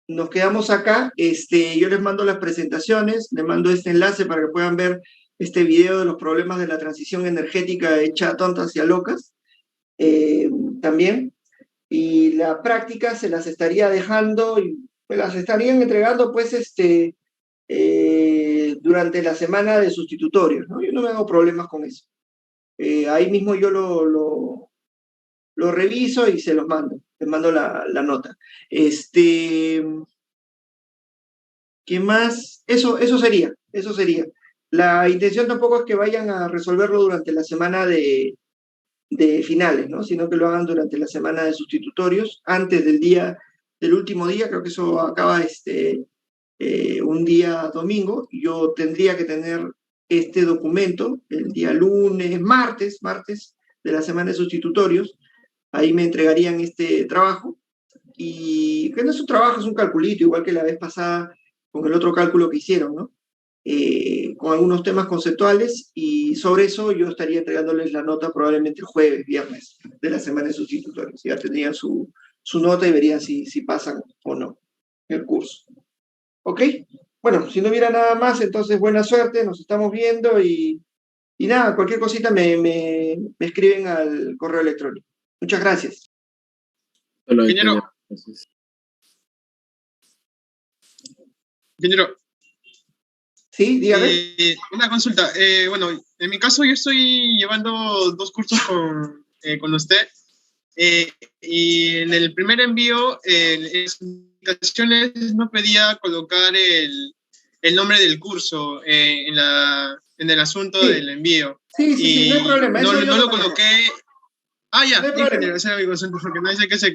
nos quedamos acá. Yo les mando las presentaciones, les mando este enlace para que puedan ver este video de los problemas de la transición energética hecha a tontas y a locas. También. Y la práctica se las estaría dejando y me las estarían entregando pues durante la semana de sustitutorios, ¿no? Yo no me hago problemas con eso. Ahí mismo yo lo reviso y se los mando. Les mando la nota. ¿Qué más? Eso sería. La intención tampoco es que vayan a resolverlo durante la semana de finales, ¿no? Sino que lo hagan durante la semana de sustitutorios, antes del último día, creo que eso acaba un día domingo, y yo tendría que tener este documento el día martes de la semana de sustitutorios. Ahí me entregarían este trabajo, y que no es un trabajo, es un calculito, igual que la vez pasada con el otro cálculo que hicieron, ¿no? Con algunos temas conceptuales, y sobre eso yo estaría entregándoles la nota probablemente el jueves, viernes de la semana de sustitutorios. Ya tendrían su nota y verían si pasan o no el curso. ¿Ok? Bueno, si no hubiera nada más, entonces buena suerte, nos estamos viendo y nada, cualquier cosita me escriben al correo electrónico. Muchas gracias. Ingeniero. Sí, dígame. Una consulta. Bueno, en mi caso yo estoy llevando 2 cursos con usted. Y en el primer envío, en las indicaciones no pedía colocar el nombre del curso en el asunto del envío. Sí, no hay problema. No lo coloqué. Ya, no hay problema. ese era mi consulta, porque no dice que se